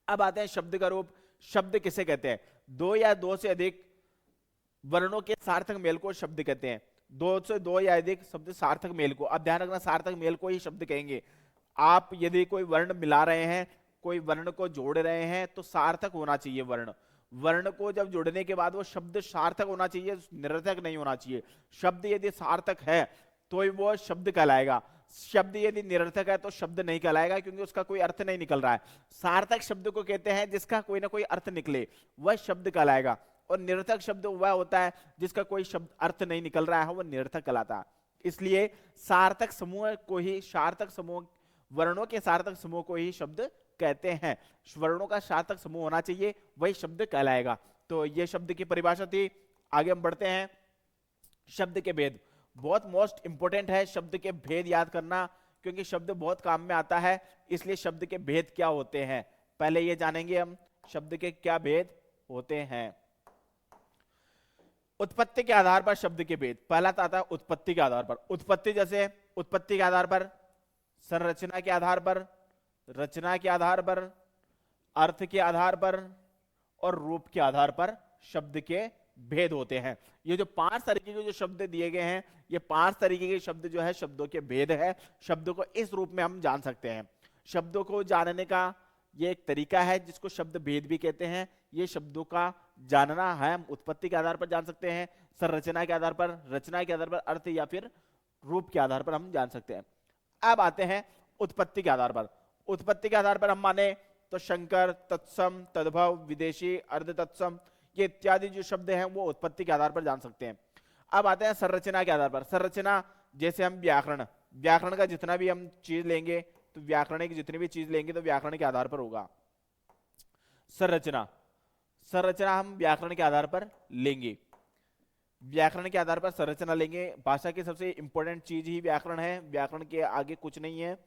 अब आते हैं शब्द का रूप। शब्द किसे कहते हैं? दो या दो से अधिक वर्णों के सार्थक मेल को शब्द कहते हैं। दो से दो या अधिक शब्द सार्थक मेल को, अब ध्यान रखना, सार्थक मेल को ही शब्द कहेंगे। आप यदि कोई वर्ण मिला रहे हैं, कोई वर्ण को जोड़ रहे हैं तो सार्थक होना चाहिए वर्ण। वर्ण को जब जोड़ने के बाद वो शब्द सार्थक होना चाहिए, निरर्थक नहीं होना चाहिए। शब्द यदि सार्थक है तो ही वो शब्द कहलाएगा, शब्द यदि निरर्थक है तो शब्द नहीं कहलाएगा, क्योंकि उसका कोई अर्थ नहीं निकल रहा है। सार्थक शब्द को कहते हैं जिसका कोई ना कोई अर्थ निकले, वह शब्द कहलाएगा। और निरर्थक शब्द वह होता है जिसका कोई शब्द अर्थ नहीं निकल रहा है, वह निरर्थक कहलाता है। इसलिए सार्थक समूह को ही, सार्थक समूह, वर्णों के सार्थक समूह को ही शब्द कहते हैं। वर्णों का सार्थक समूह होना चाहिए, वही शब्द कहलाएगा। तो ये शब्द की परिभाषा थी। आगे हम बढ़ते हैं। शब्द के भेद बहुत मोस्ट इंपोर्टेंट है, शब्द के भेद याद करना, क्योंकि शब्द बहुत काम में आता है। इसलिए शब्द के भेद क्या होते हैं पहले ये जानेंगे हम, शब्द के क्या भेद होते हैं। उत्पत्ति के आधार पर शब्द के भेद, पहला तो आता है उत्पत्ति के आधार पर। उत्पत्ति जैसे उत्पत्ति के आधार पर, संरचना के आधार पर, रचना के आधार पर, अर्थ के आधार पर और रूप के आधार पर शब्द के भेद होते हैं। ये जो 5 तरीके के जो शब्द दिए गए हैं, ये 5 तरीके के शब्द जो है शब्दों के भेद है। शब्दों को इस रूप में हम जान सकते हैं। शब्दों को जानने का ये एक तरीका है जिसको शब्द भेद भी कहते हैं। ये शब्दों का जानना है, हम उत्पत्ति के आधार पर जान सकते हैं, संरचना के आधार पर, रचना के आधार पर, अर्थ या फिर रूप के आधार पर हम जान सकते हैं। अब आते हैं उत्पत्ति के आधार पर। उत्पत्ति के आधार पर हम माने तो शंकर, तत्सम, तद्भव, विदेशी, अर्ध तत्सम, ये इत्यादि जो शब्द हैं वो उत्पत्ति के आधार पर जान सकते हैं। अब आते हैं संरचना के आधार पर। संरचना जैसे हम व्याकरण, व्याकरण का जितना भी हम चीज लेंगे तो व्याकरण की जितनी भी चीज लेंगे तो व्याकरण के आधार पर होगा। संरचना, संरचना हम व्याकरण के आधार पर लेंगे, व्याकरण के आधार पर संरचना लेंगे। भाषा की सबसे इंपॉर्टेंट चीज ही व्याकरण है, व्याकरण के आगे कुछ नहीं है,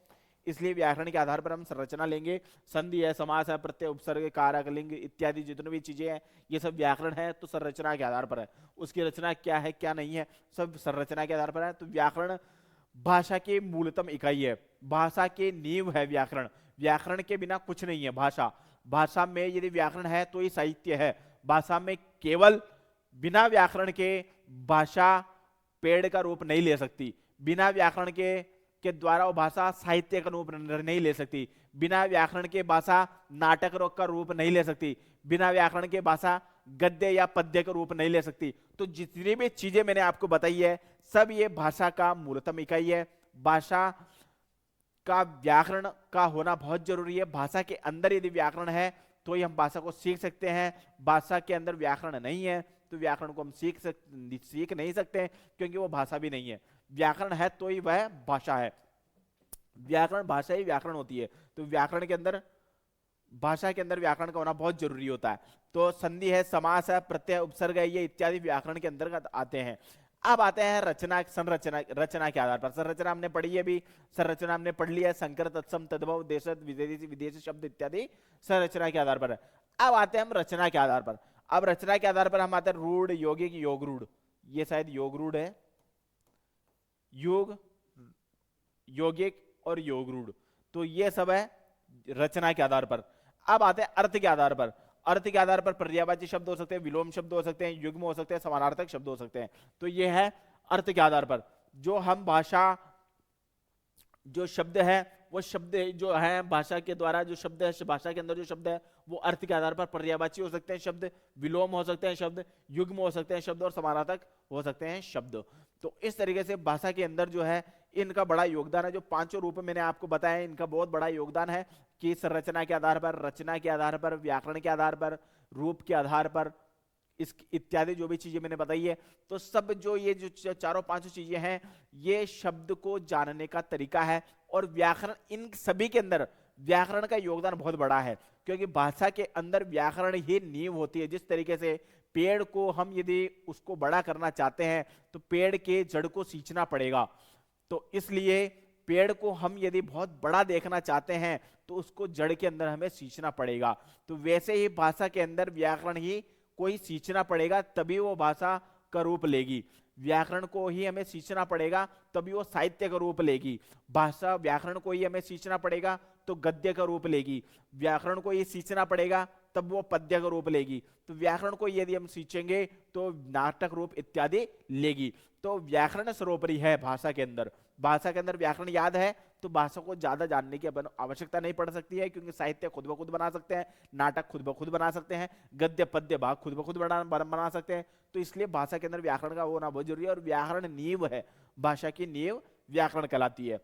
इसलिए व्याकरण के आधार पर हम संरचना लेंगे। संधि है, समास है, प्रत्यय, उपसर्ग, कारक, लिंग इत्यादि जितनी भी चीजें हैं ये सब व्याकरण है, तो संरचना के आधार पर है। उसकी रचना क्या है क्या नहीं है सब संरचना के आधार पर है। तो व्याकरण भाषा की मूलतम इकाई है, भाषा की नींव है व्याकरण। व्याकरण के बिना कुछ नहीं है भाषा। भाषा में यदि व्याकरण है तो ही साहित्य है। भाषा में केवल बिना व्याकरण के भाषा पेड़ का रूप नहीं ले सकती। बिना व्याकरण के द्वारा वो भाषा साहित्य का रूप नहीं ले सकती। बिना व्याकरण के भाषा नाटक का रूप नहीं ले सकती। बिना व्याकरण के भाषा गद्य या पद्य का रूप नहीं ले सकती। तो जितनी भी चीजें मैंने आपको बताई है सब ये भाषा का मूलतम इकाई है। भाषा का व्याकरण का होना बहुत जरूरी है। भाषा के अंदर यदि व्याकरण है तो ही हम भाषा को सीख सकते हैं। भाषा के अंदर व्याकरण नहीं है तो व्याकरण को हम सीख नहीं सकते, क्योंकि वो भाषा भी नहीं है। व्याकरण है तो ही वह भाषा है। व्याकरण भाषा ही व्याकरण होती है। तो व्याकरण के अंदर, भाषा के अंदर व्याकरण का होना बहुत जरूरी होता है। तो संधि है, समास है, प्रत्यय, उपसर्ग है, ये इत्यादि व्याकरण के अंतर्गत आते हैं। अब आते हैं रचना, संरचना, रचना के आधार पर। संरचना हमने पढ़ी है, अभी संरचना हमने पढ़ लिया है। संकर, तत्सम, तद्भव, देशज, विदेशी, विदेशी शब्द इत्यादि संरचना के आधार पर है। अब आते हैं हम रचना के आधार पर। अब रचना के आधार पर हम आते हैं रूढ़, यौगिक, योग रूढ़। ये शायद योग रूढ़ है, योग, यौगिक और योग रूढ़। तो ये सब है रचना के आधार पर। अब आते हैं अर्थ के आधार पर। अर्थ के आधार पर पर्यायवाची शब्द हो सकते हैं, विलोम शब्द हो सकते हैं, युग्म हो सकते हैं, समानार्थक शब्द हो सकते हैं। तो ये है अर्थ के आधार पर। जो हम भाषा, जो शब्द है वो शब्द जो है भाषा के द्वारा, जो शब्द है भाषा के अंदर जो शब्द है वो अर्थ के आधार पर पर्यायवाची हो सकते हैं शब्द, विलोम हो सकते हैं शब्द, युग्म हो सकते हैं शब्द और समानार्थक हो सकते हैं शब्द। तो इस तरीके से भाषा के अंदर जो है इनका बड़ा योगदान है। जो पांचों रूप मैंने आपको बताया इनका बहुत बड़ा योगदान है कि संरचना के आधार पर, रचना के आधार पर, व्याकरण के आधार पर, रूप के आधार पर, इस इत्यादि जो भी चीजें मैंने बताई है। तो सब जो ये जो चारों पांचों चीजें हैं ये शब्द को जानने का तरीका है। और व्याकरण, इन सभी के अंदर व्याकरण का योगदान बहुत बड़ा है, क्योंकि भाषा के अंदर व्याकरण ही नींव होती है। जिस तरीके से पेड़ को हम यदि उसको बड़ा करना चाहते हैं तो पेड़ के जड़ को सींचना पड़ेगा, तो इसलिए पेड़ को हम यदि बहुत बड़ा देखना चाहते हैं तो उसको जड़ के अंदर हमें सींचना पड़ेगा। तो वैसे ही भाषा के अंदर व्याकरण ही कोई सींचना पड़ेगा, तभी वो भाषा का रूप लेगी। व्याकरण को ही हमें सींचना पड़ेगा तभी वो साहित्य का रूप लेगी। भाषा, व्याकरण को ही हमें सींचना पड़ेगा तो गद्य का रूप लेगी। व्याकरण को ही सींचना पड़ेगा तब वो पद्य का रूप लेगी। तो व्याकरण को यदि हम सींचेंगे तो नाटक रूप इत्यादि लेगी। तो व्याकरण सर्वोपरि है भाषा के अंदर। भाषा के अंदर व्याकरण याद है तो भाषा को ज्यादा जानने की आवश्यकता नहीं पड़ सकती है, क्योंकि साहित्य खुद ब खुद बना सकते हैं, नाटक खुद ब खुद बना सकते हैं, गद्य पद्य भाग खुद ब खुद बना सकते हैं। तो इसलिए भाषा के अंदर व्याकरण का होना बहुत जरूरी है। और व्याकरण नींव है, भाषा की नींव व्याकरण कहलाती है।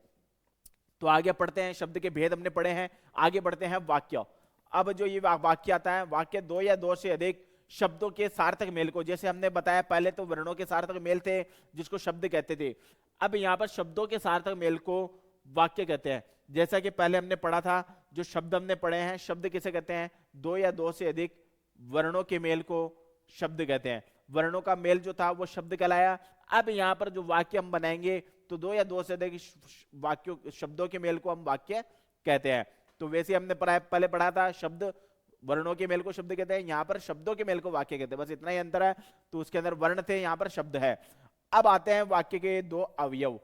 तो आगे पढ़ते हैं, शब्द के भेद हमने पढ़े हैं, आगे बढ़ते हैं वाक्य। अब जो ये वाक्य आता है, वाक्य दो या दो से अधिक शब्दों के सार्थक मेल को, जैसे हमने बताया पहले तो वर्णों के सार्थक मेल थे जिसको शब्द कहते थे, अब यहां पर शब्दों के सार्थक मेल को वाक्य कहते हैं। जैसा कि पहले हमने पढ़ा था, जो शब्द हमने पढ़े हैं, शब्द किसे कहते हैं? दो या दो से अधिक वर्णों के मेल को शब्द कहते हैं। वर्णों का मेल जो था वो शब्द कहलाया। अब यहां पर जो वाक्य हम बनाएंगे तो दो या दो से अधिक वाक्यों, शब्दों के मेल को हम वाक्य कहते हैं। तो वैसे हमने पहले पढ़ा था, शब्द वर्णों के मेल को शब्द कहते हैं, यहां पर शब्दों के मेल को वाक्य कहते हैं, बस इतना ही अंतर है। तो उसके अंदर वर्ण थे, यहां पर शब्द है। अब आते हैं वाक्य के दो अवयव,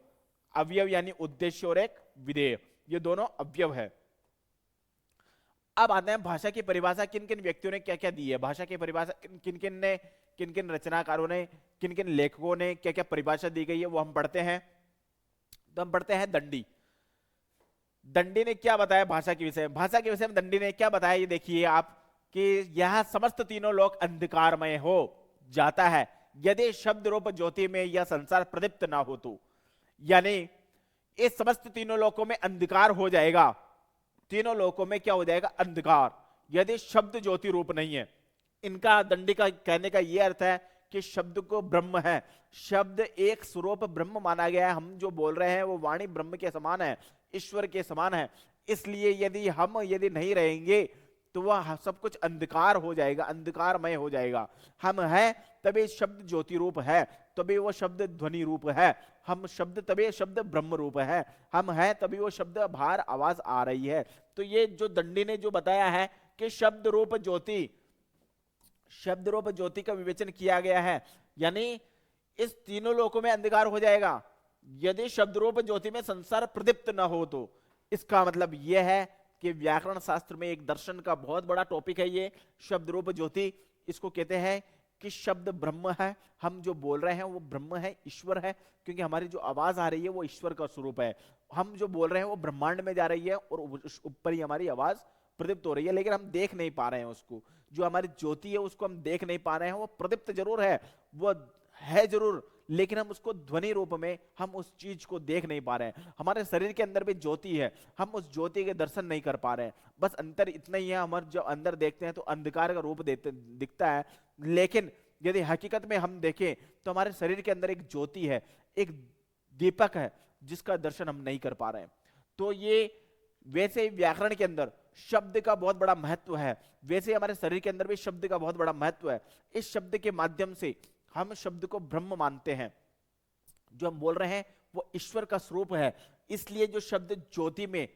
अवयव यानी उद्देश्य और एक विधेय, ये दोनों अवयव है। अब आते हैं भाषा की परिभाषा किन किन व्यक्तियों ने क्या क्या दी है। भाषा की परिभाषा किन किन रचनाकारों ने, किन किन लेखकों ने क्या क्या परिभाषा दी गई है वो हम पढ़ते हैं। तो हम पढ़ते हैं दंडी। दंडी ने क्या बताया भाषा के विषय में? भाषा के विषय में दंडी ने क्या बताया, ये देखिए आप, कि यह समस्त तीनों लोक अंधकारमय हो जाता है यदि शब्द रूप ज्योति में यह संसार प्रदीप्त ना हो तो। यानी इस समस्त तीनों लोकों में अंधकार हो जाएगा, तीनों लोकों में क्या हो जाएगा? अंधकार, यदि शब्द ज्योति रूप नहीं है। इनका, दंडी का कहने का यह अर्थ है कि शब्द को ब्रह्म है, शब्द एक स्वरूप ब्रह्म माना गया है। हम जो बोल रहे हैं वो वाणी ब्रह्म के समान है, ईश्वर के समान है। इसलिए यदि हम नहीं रहेंगे तो वह सब कुछ अंधकार हो जाएगा, अंधकारमय हो जाएगा। हम हैं तभी शब्द ज्योति रूप है, तभी वो शब्द ध्वनि रूप है। हम शब्द, तभी शब्द ब्रह्म रूप है। हम हैं तभी वो शब्द बाहर आवाज आ रही है। तो ये जो दंडी ने जो बताया है कि शब्द रूप ज्योति, शब्द रूप ज्योति का विवेचन किया गया है, यानी इस तीनों लोकों में अंधकार हो जाएगा यदि शब्द रूप ज्योति में संसार प्रदीप्त न हो तो। इसका मतलब यह है कि व्याकरण शास्त्र में एक दर्शन का बहुत बड़ा टॉपिक है ये शब्द रूप ज्योति। इसको कहते हैं कि शब्द ब्रह्म है, हम जो बोल रहे हैं वो ब्रह्म है, ईश्वर है, क्योंकि हमारी जो आवाज आ रही है वो ईश्वर का स्वरूप है। हम जो बोल रहे हैं वो ब्रह्मांड में जा रही है और उस ऊपर ही हमारी आवाज प्रदीप्त हो रही है, लेकिन हम देख नहीं पा रहे हैं उसको। जो हमारी ज्योति है उसको हम देख नहीं पा रहे हैं, वो प्रदीप्त जरूर है, वो है जरूर, लेकिन हम उसको ध्वनि रूप में, हम उस चीज को देख नहीं पा रहे हैं। हमारे शरीर के अंदर भी ज्योति है, हम उस ज्योति के दर्शन नहीं कर पा रहे हैं। बस अंतर इतना ही है, हमारे जो अंदर देखते हैं तो अंधकार का रूप दिखता है, लेकिन यदि हकीकत में हम देखें तो हमारे शरीर के अंदर एक ज्योति है, एक दीपक है, जिसका दर्शन हम नहीं कर पा रहे हैं। तो ये वैसे ही व्याकरण के अंदर शब्द का बहुत बड़ा महत्व है, वैसे ही हमारे शरीर के अंदर भी शब्द का बहुत बड़ा महत्व है। इस शब्द के माध्यम से हम शब्द को ब्रह्म मानते हैं, जो हम बोल रहे हैं वो ईश्वर का स्वरूप है। इसलिए जो शब्द ज्योति में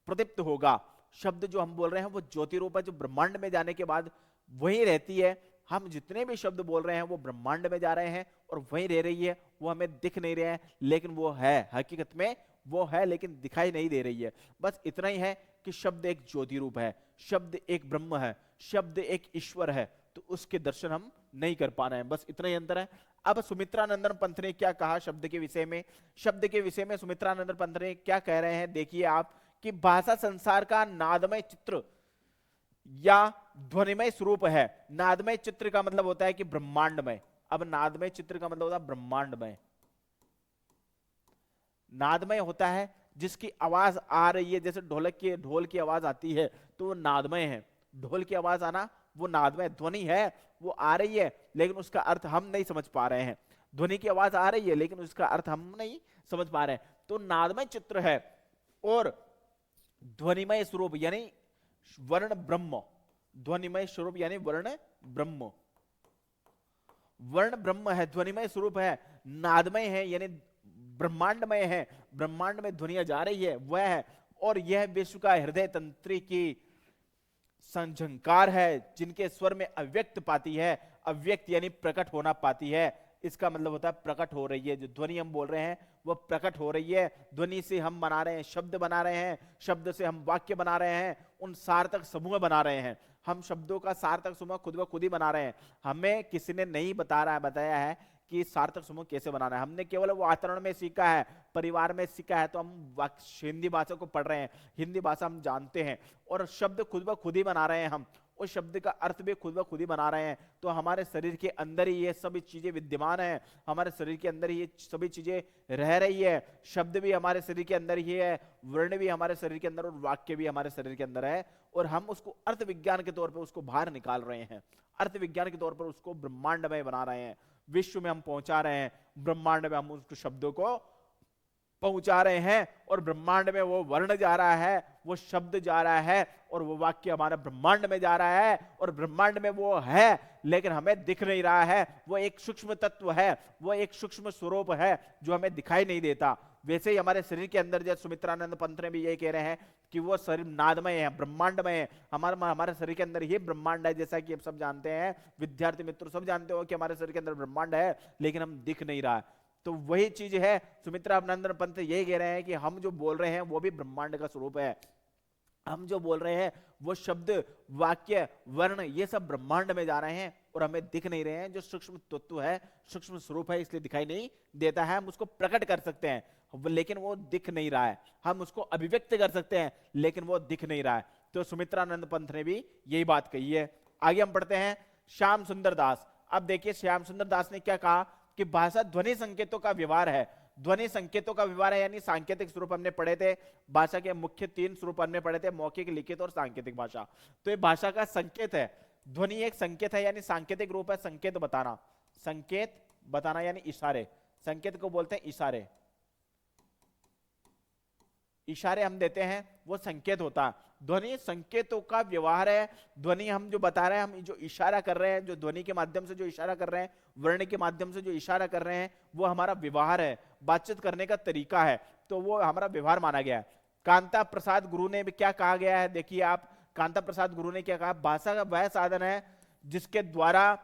प्रदीप्त होगा, शब्द जो हम बोल रहे हैं वो ज्योति रूप है, जो ब्रह्मांड में जाने के बाद वही रहती है। हम जितने भी शब्द बोल रहे हैं वो ब्रह्मांड में जा रहे हैं और वहीं रह रही है, वो हमें दिख नहीं रहे हैं, लेकिन वो है, हकीकत में वो है लेकिन दिखाई नहीं दे रही है। बस इतना ही है कि शब्द एक ज्योति रूप है, शब्द एक ब्रह्म है, शब्द एक ईश्वर है, तो उसके दर्शन हम नहीं कर पा रहे हैं, बस इतना ही अंतर है। अब सुमित्रानंदन पंत ने क्या कहा शब्द के विषय में, शब्द के विषय में सुमित्रानंदन पंत ने क्या कह रहे हैं, देखिए आप, कि भाषा संसार का नादमय चित्र या ध्वनिमय स्वरूप है। नादमय चित्र का मतलब होता है कि ब्रह्मांडमय, अब नादमय चित्र का मतलब होता है ब्रह्मांडमय। नादमय होता है जिसकी आवाज आ रही है, जैसे ढोल की आवाज आती है तो वो नादमय है, ढोल की आवाज आना वो नादमय ध्वनि है, वो आ रही है लेकिन उसका अर्थ हम नहीं समझ पा रहे हैं। ध्वनि की आवाज आ रही है लेकिन उसका अर्थ हम नहीं समझ पा रहे हैं, तो नादमय चित्र है। और ध्वनिमय स्वरूप यानी वर्ण ब्रह्म, ध्वनिमय स्वरूप यानी वर्ण ब्रह्म, वर्ण ब्रह्म है, ध्वनिमय स्वरूप है, नादमय है यानी ब्रह्मांडमय है, ब्रह्मांड में ध्वनिया जा रही है वह है। और यह विश्व का हृदय तंत्री की संझंकार है, जिनके स्वर में अव्यक्त पाती है, अव्यक्त यानी प्रकट होना पाती है, इसका मतलब होता है प्रकट हो रही है, जो ध्वनि हम बोल रहे हैं वो प्रकट हो रही है। ध्वनि से हम बना रहे हैं शब्द, बना रहे हैं शब्द से हम वाक्य बना रहे हैं, उन सार्थक समूह बना रहे हैं, हम शब्दों का सार्थक समूह खुद व खुद ही बना रहे हैं। हमें किसी ने नहीं बताया है कि सार्थक समूह कैसे बनाना है, हमने केवल वो आचरण में सीखा है, परिवार में सीखा है, तो हम हिंदी भाषा को पढ़ रहे हैं, हिंदी भाषा हम जानते हैं और शब्द खुद ब खुद ही बना रहे हैं, हम उस शब्द का अर्थ भी खुद ब खुद ही बना रहे हैं। तो हमारे शरीर के अंदर ही ये सभी चीजें विद्यमान है, हमारे शरीर के अंदर ही ये सभी चीजें रह रही है, शब्द भी हमारे शरीर के अंदर ही है, वर्ण भी हमारे शरीर के अंदर और वाक्य भी हमारे शरीर के अंदर है, और हम उसको अर्थ विज्ञान के तौर पर उसको बाहर निकाल रहे हैं, अर्थ विज्ञान के तौर पर उसको ब्रह्मांडमय बना रहे हैं, विश्व में हम पहुंचा रहे हैं, ब्रह्मांड में हम उस शब्दों को पहुंचा रहे हैं, और ब्रह्मांड में वो वर्ण जा रहा है, वो शब्द जा रहा है, और वो वाक्य हमारा ब्रह्मांड में जा रहा है, और ब्रह्मांड में वो है लेकिन हमें दिख नहीं रहा है, वो एक सूक्ष्म तत्व है, वो एक सूक्ष्म स्वरूप है जो हमें दिखाई नहीं देता। वैसे ही हमारे शरीर के अंदर, जैसे सुमित्रानंद पंत ने भी ये कह रहे हैं कि वो शरीर नादमय है, ब्रह्मांडमय है, हमारे शरीर के अंदर ही ब्रह्मांड है, जैसा कि आप सब जानते हैं, विद्यार्थी मित्र सब जानते हो कि हमारे शरीर के अंदर ब्रह्मांड है लेकिन हम दिख नहीं रहा है। तो वही चीज है, सुमित्रानंद पंत यही कह रहे हैं कि हम जो बोल रहे हैं वो भी ब्रह्मांड का स्वरूप है, हम जो बोल रहे हैं वो शब्द, वाक्य, वर्ण, ये सब ब्रह्मांड में जा रहे हैं और हमें दिख नहीं रहे हैं। जो सूक्ष्म तत्व है, सूक्ष्म स्वरूप है, इसलिए दिखाई नहीं देता है। हम उसको प्रकट कर सकते हैं लेकिन वो दिख नहीं रहा है, हम उसको अभिव्यक्त कर सकते हैं लेकिन वो दिख नहीं रहा है। तो सुमित्रानंद पंत ने भी यही बात कही है। आगे हम पढ़ते हैं श्याम सुंदर दास। अब देखिए श्याम सुंदर दास ने क्या कहा कि भाषा ध्वनि संकेतों का व्यवहार है, ध्वनि संकेतों का व्यवहार है, यानी सांकेतिक स्वरूप हमने पढ़े थे, भाषा के मुख्य 3 स्वरूप हमने पढ़े थे, मौखिक, लिखित और सांकेतिक भाषा। तो ये भाषा का संकेत है, ध्वनि एक संकेत है यानी सांकेतिक रूप है, संकेत बताना यानी इशारे, संकेत को बोलते हैं इशारे, इशारे हम देते हैं वो संकेत होता है। ध्वनि संकेतों का व्यवहार है, ध्वनि हम जो बता रहे हैं, हम जो इशारा कर रहे हैं, जो ध्वनि के माध्यम से जो इशारा कर रहे हैं, वर्ण के माध्यम से जो इशारा कर रहे हैं, वो हमारा व्यवहार है, बातचीत करने का तरीका है, तो वो हमारा व्यवहार माना गया है। कांता प्रसाद गुरु ने भी क्या कहा गया है, देखिए आप, कांता प्रसाद गुरु ने क्या कहा, भाषा का वह साधन है जिसके द्वारा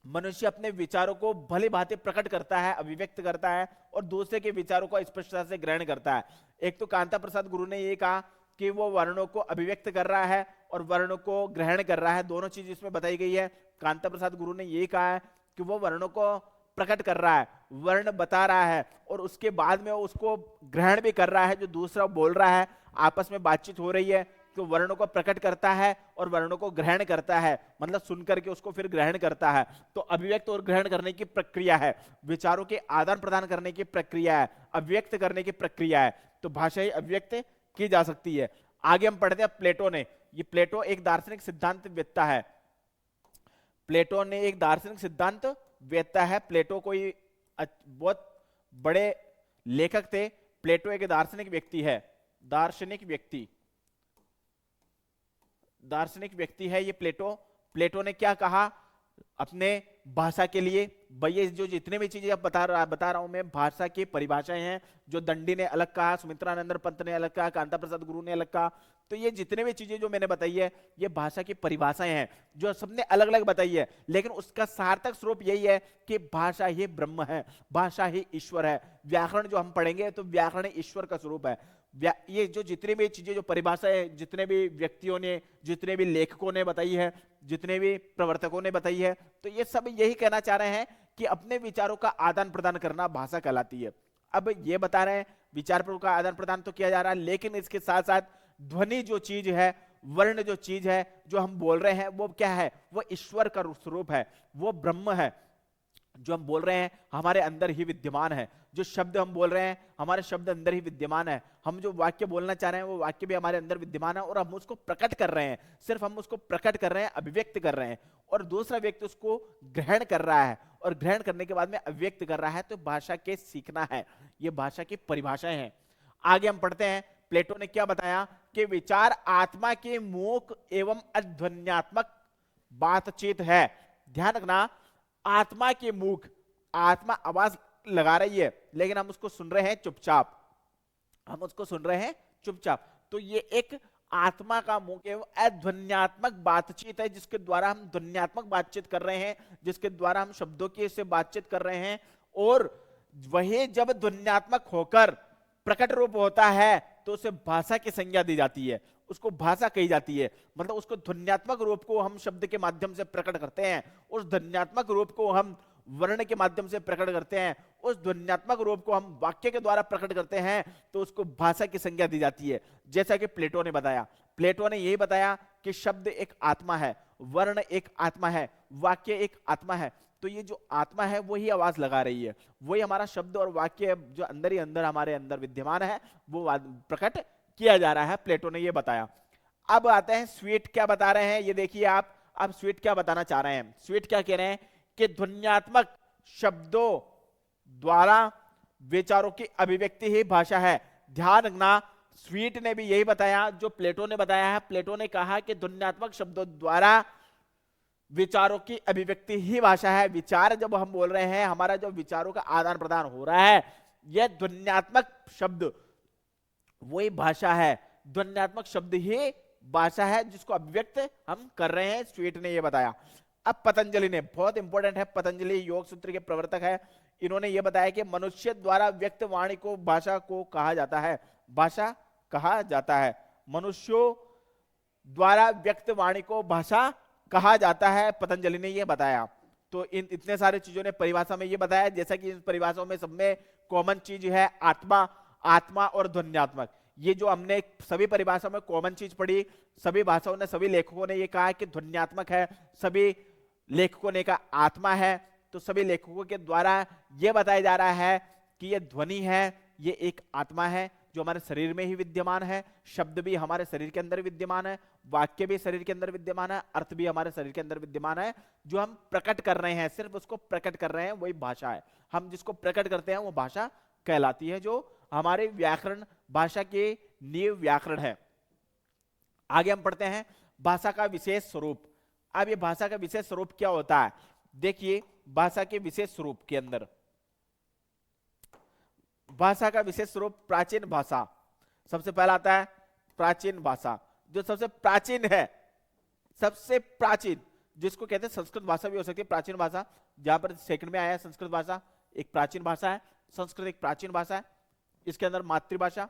मनुष्य अपने विचारों को भली भांति प्रकट करता है, अभिव्यक्त करता है और दूसरे के विचारों को स्पष्टता से ग्रहण करता है। एक तो कांता प्रसाद गुरु ने ये कहा कि वो वर्णों को अभिव्यक्त कर रहा है और वर्णों को ग्रहण कर रहा है, दोनों चीज इसमें बताई गई है। कांता प्रसाद गुरु ने ये कहा है कि वो वर्णों को प्रकट कर रहा है, वर्ण बता रहा है और उसके बाद में उसको ग्रहण भी कर रहा है, जो दूसरा बोल रहा है, आपस में बातचीत हो रही है तो वर्णों को प्रकट करता है और वर्णों को ग्रहण करता है, मतलब सुन करके उसको फिर ग्रहण करता है। तो अभिव्यक्त और ग्रहण करने की प्रक्रिया है, विचारों के आदान प्रदान करने की प्रक्रिया है, अभिव्यक्त करने की प्रक्रिया है। तो भाषा ही अभिव्यक्त की जा सकती है। आगे हम पढ़ते हैं प्लेटो ने, ये प्लेटो एक दार्शनिक सिद्धांत वेत्ता है, प्लेटो ने एक दार्शनिक सिद्धांत वेत्ता है। प्लेटो कोई बहुत बड़े लेखक थे, प्लेटो एक दार्शनिक व्यक्ति है, दार्शनिक व्यक्ति है ये प्लेटो। प्लेटो ने क्या कहा अपने भाषा के लिए भाई ये जो जितने भी चीजें अब बता रहा हूं मैं, भाषा की परिभाषाएं हैं, जो दंडी ने अलग कहा, सुमित्रानंद पंत ने अलग कहा, कांता प्रसाद गुरु ने अलग कहा, तो ये जितने भी चीजें जो मैंने बताई है ये भाषा की परिभाषाएं हैं जो सबने अलग अलग बताई है, लेकिन उसका सार्थक स्वरूप यही है कि भाषा ही ब्रह्म है, भाषा ही ईश्वर है। व्याकरण जो हम पढ़ेंगे तो व्याकरण ईश्वर का स्वरूप है। ये जो जितनी भी चीजें जो परिभाषाएं जितने भी व्यक्तियों ने, जितने भी लेखकों ने बताई है, जितने भी प्रवर्तकों ने बताई है, तो ये सब यही कहना चाह रहे हैं कि अपने विचारों का आदान प्रदान करना भाषा कहलाती है। अब ये बता रहे हैं विचारों का आदान प्रदान तो किया जा रहा है, लेकिन इसके साथ साथ ध्वनि जो चीज है, वर्ण जो चीज है, जो हम बोल रहे हैं वो क्या है, वो ईश्वर का स्वरूप है, वो ब्रह्म है। जो हम बोल रहे हैं हमारे अंदर ही विद्यमान है, जो शब्द हम बोल रहे हैं हमारे शब्द अंदर ही विद्यमान है, हम जो वाक्य बोलना चाह रहे हैं वो वाक्य भी हमारे अंदर विद्यमान है, और हम उसको प्रकट कर रहे हैं, सिर्फ हम उसको प्रकट कर रहे हैं, अभिव्यक्त कर रहे हैं, और दूसरा व्यक्ति उसको ग्रहण कर रहा है, और ग्रहण करने के बाद में अभिव्यक्त कर रहा है। तो भाषा के सीखना है, ये भाषा की परिभाषाएं हैं। आगे हम पढ़ते हैं, प्लेटो ने क्या बताया कि विचार आत्मा के मूक एवं अध्वन्यात्मक बातचीत है। ध्यान रखना, आत्मा के मूक, आत्मा आवाज लगा रही है लेकिन हम उसको सुन रहे हैं चुपचाप, हम उसको सुन रहे हैं चुपचाप, तो ये एक आत्मा का मूक एवं अध्वन्यात्मक बातचीत है, जिसके द्वारा हम ध्वन्यात्मक बातचीत कर रहे हैं, जिसके द्वारा हम शब्दों की से बातचीत कर रहे हैं, और वही जब ध्वन्यात्मक होकर प्रकट रूप होता है तो उसे भाषा की संज्ञा दी जाती है, उसको भाषा कही जाती है। मतलब उसको ध्वन्यात्मक रूप को हम शब्द के माध्यम से प्रकट करते हैं, उस ध्वन्यात्मक रूप को हम वर्ण के माध्यम से प्रकट करते हैं, उस ध्वन्यात्मक रूप को हम वाक्य के द्वारा प्रकट करते हैं, तो उसको भाषा की संज्ञा दी जाती है। जैसा कि प्लेटो ने बताया, प्लेटो ने यही बताया कि शब्द एक आत्मा है, वर्ण एक आत्मा है, वाक्य एक आत्मा है। तो ये जो आत्मा है वही आवाज लगा रही है, वही हमारा शब्द और वाक्य जो अंदर ही अंदर हमारे अंदर विद्यमान है वो प्रकट किया जा रहा है, प्लेटो ने ये बताया। अब आते हैं स्वीट क्या बता रहे हैं, ये देखिए आप, अब स्वीट क्या बताना चाह रहे हैं। स्वीट क्या कह रहे हैं कि ध्वन्यात्मक शब्दों द्वारा विचारों की अभिव्यक्ति ही भाषा है। ध्यान रखना, स्वीट ने भी यही बताया जो प्लेटो ने बताया है। प्लेटो ने कहा कि ध्वन्यात्मक शब्दों द्वारा विचारों की अभिव्यक्ति ही भाषा है। विचार जब हम बोल रहे हैं, हमारा जो विचारों का आदान प्रदान हो रहा है, यह ध्वन्यात्मक शब्द वही भाषा है, ध्वन्यात्मक शब्द ही भाषा है जिसको अभिव्यक्त हम कर रहे हैं। स्वीट ने यह बताया। अब पतंजलि ने, बहुत इंपॉर्टेंट है, पतंजलि योग सूत्र के प्रवर्तक है, इन्होंने यह बताया कि मनुष्य द्वारा व्यक्त वाणी को भाषा को कहा जाता है, भाषा कहा जाता है, मनुष्यों द्वारा व्यक्त वाणी को भाषा कहा जाता है, पतंजलि ने यह बताया। तो इन इतने सारे चीजों ने परिभाषा में यह बताया, जैसा कि इन परिभाषाओं में सब में कॉमन चीज है आत्मा, आत्मा और ध्वन्यात्मक। ये जो हमने सभी परिभाषाओं में कॉमन चीज पढ़ी, सभी भाषाओं ने, सभी लेखकों ने ये कहा कि ध्वन्यात्मक है, सभी लेखकों ने कहा आत्मा है, तो सभी लेखकों के द्वारा यह बताया जा रहा है कि ये ध्वनि है, ये एक आत्मा है जो हमारे शरीर में ही विद्यमान है, शब्द भी हमारे शरीर के अंदर विद्यमान है, वाक्य भी शरीर के अंदर विद्यमान है, अर्थ भी हमारे शरीर के अंदर विद्यमान है। जो हम प्रकट कर रहे हैं, सिर्फ उसको प्रकट कर रहे हैं, वही भाषा है। हम जिसको प्रकट करते हैं वो भाषा कहलाती है, जो हमारे व्याकरण, भाषा के नींव व्याकरण है। आगे हम पढ़ते हैं भाषा का विशेष स्वरूप। अब ये भाषा का विशेष स्वरूप क्या होता है, देखिए भाषा के विशेष स्वरूप के अंदर, भाषा का विशेष स्वरूप प्राचीन भाषा, सबसे पहला आता है प्राचीन भाषा, जो सबसे प्राचीन है, सबसे प्राचीन, जिसको कहते हैं संस्कृत भाषा भी हो सकती है प्राचीन भाषा, जहां पर सेकंड में आया है संस्कृत भाषा, एक प्राचीन भाषा है, संस्कृत एक प्राचीन भाषा है। इसके अंदर मातृभाषा,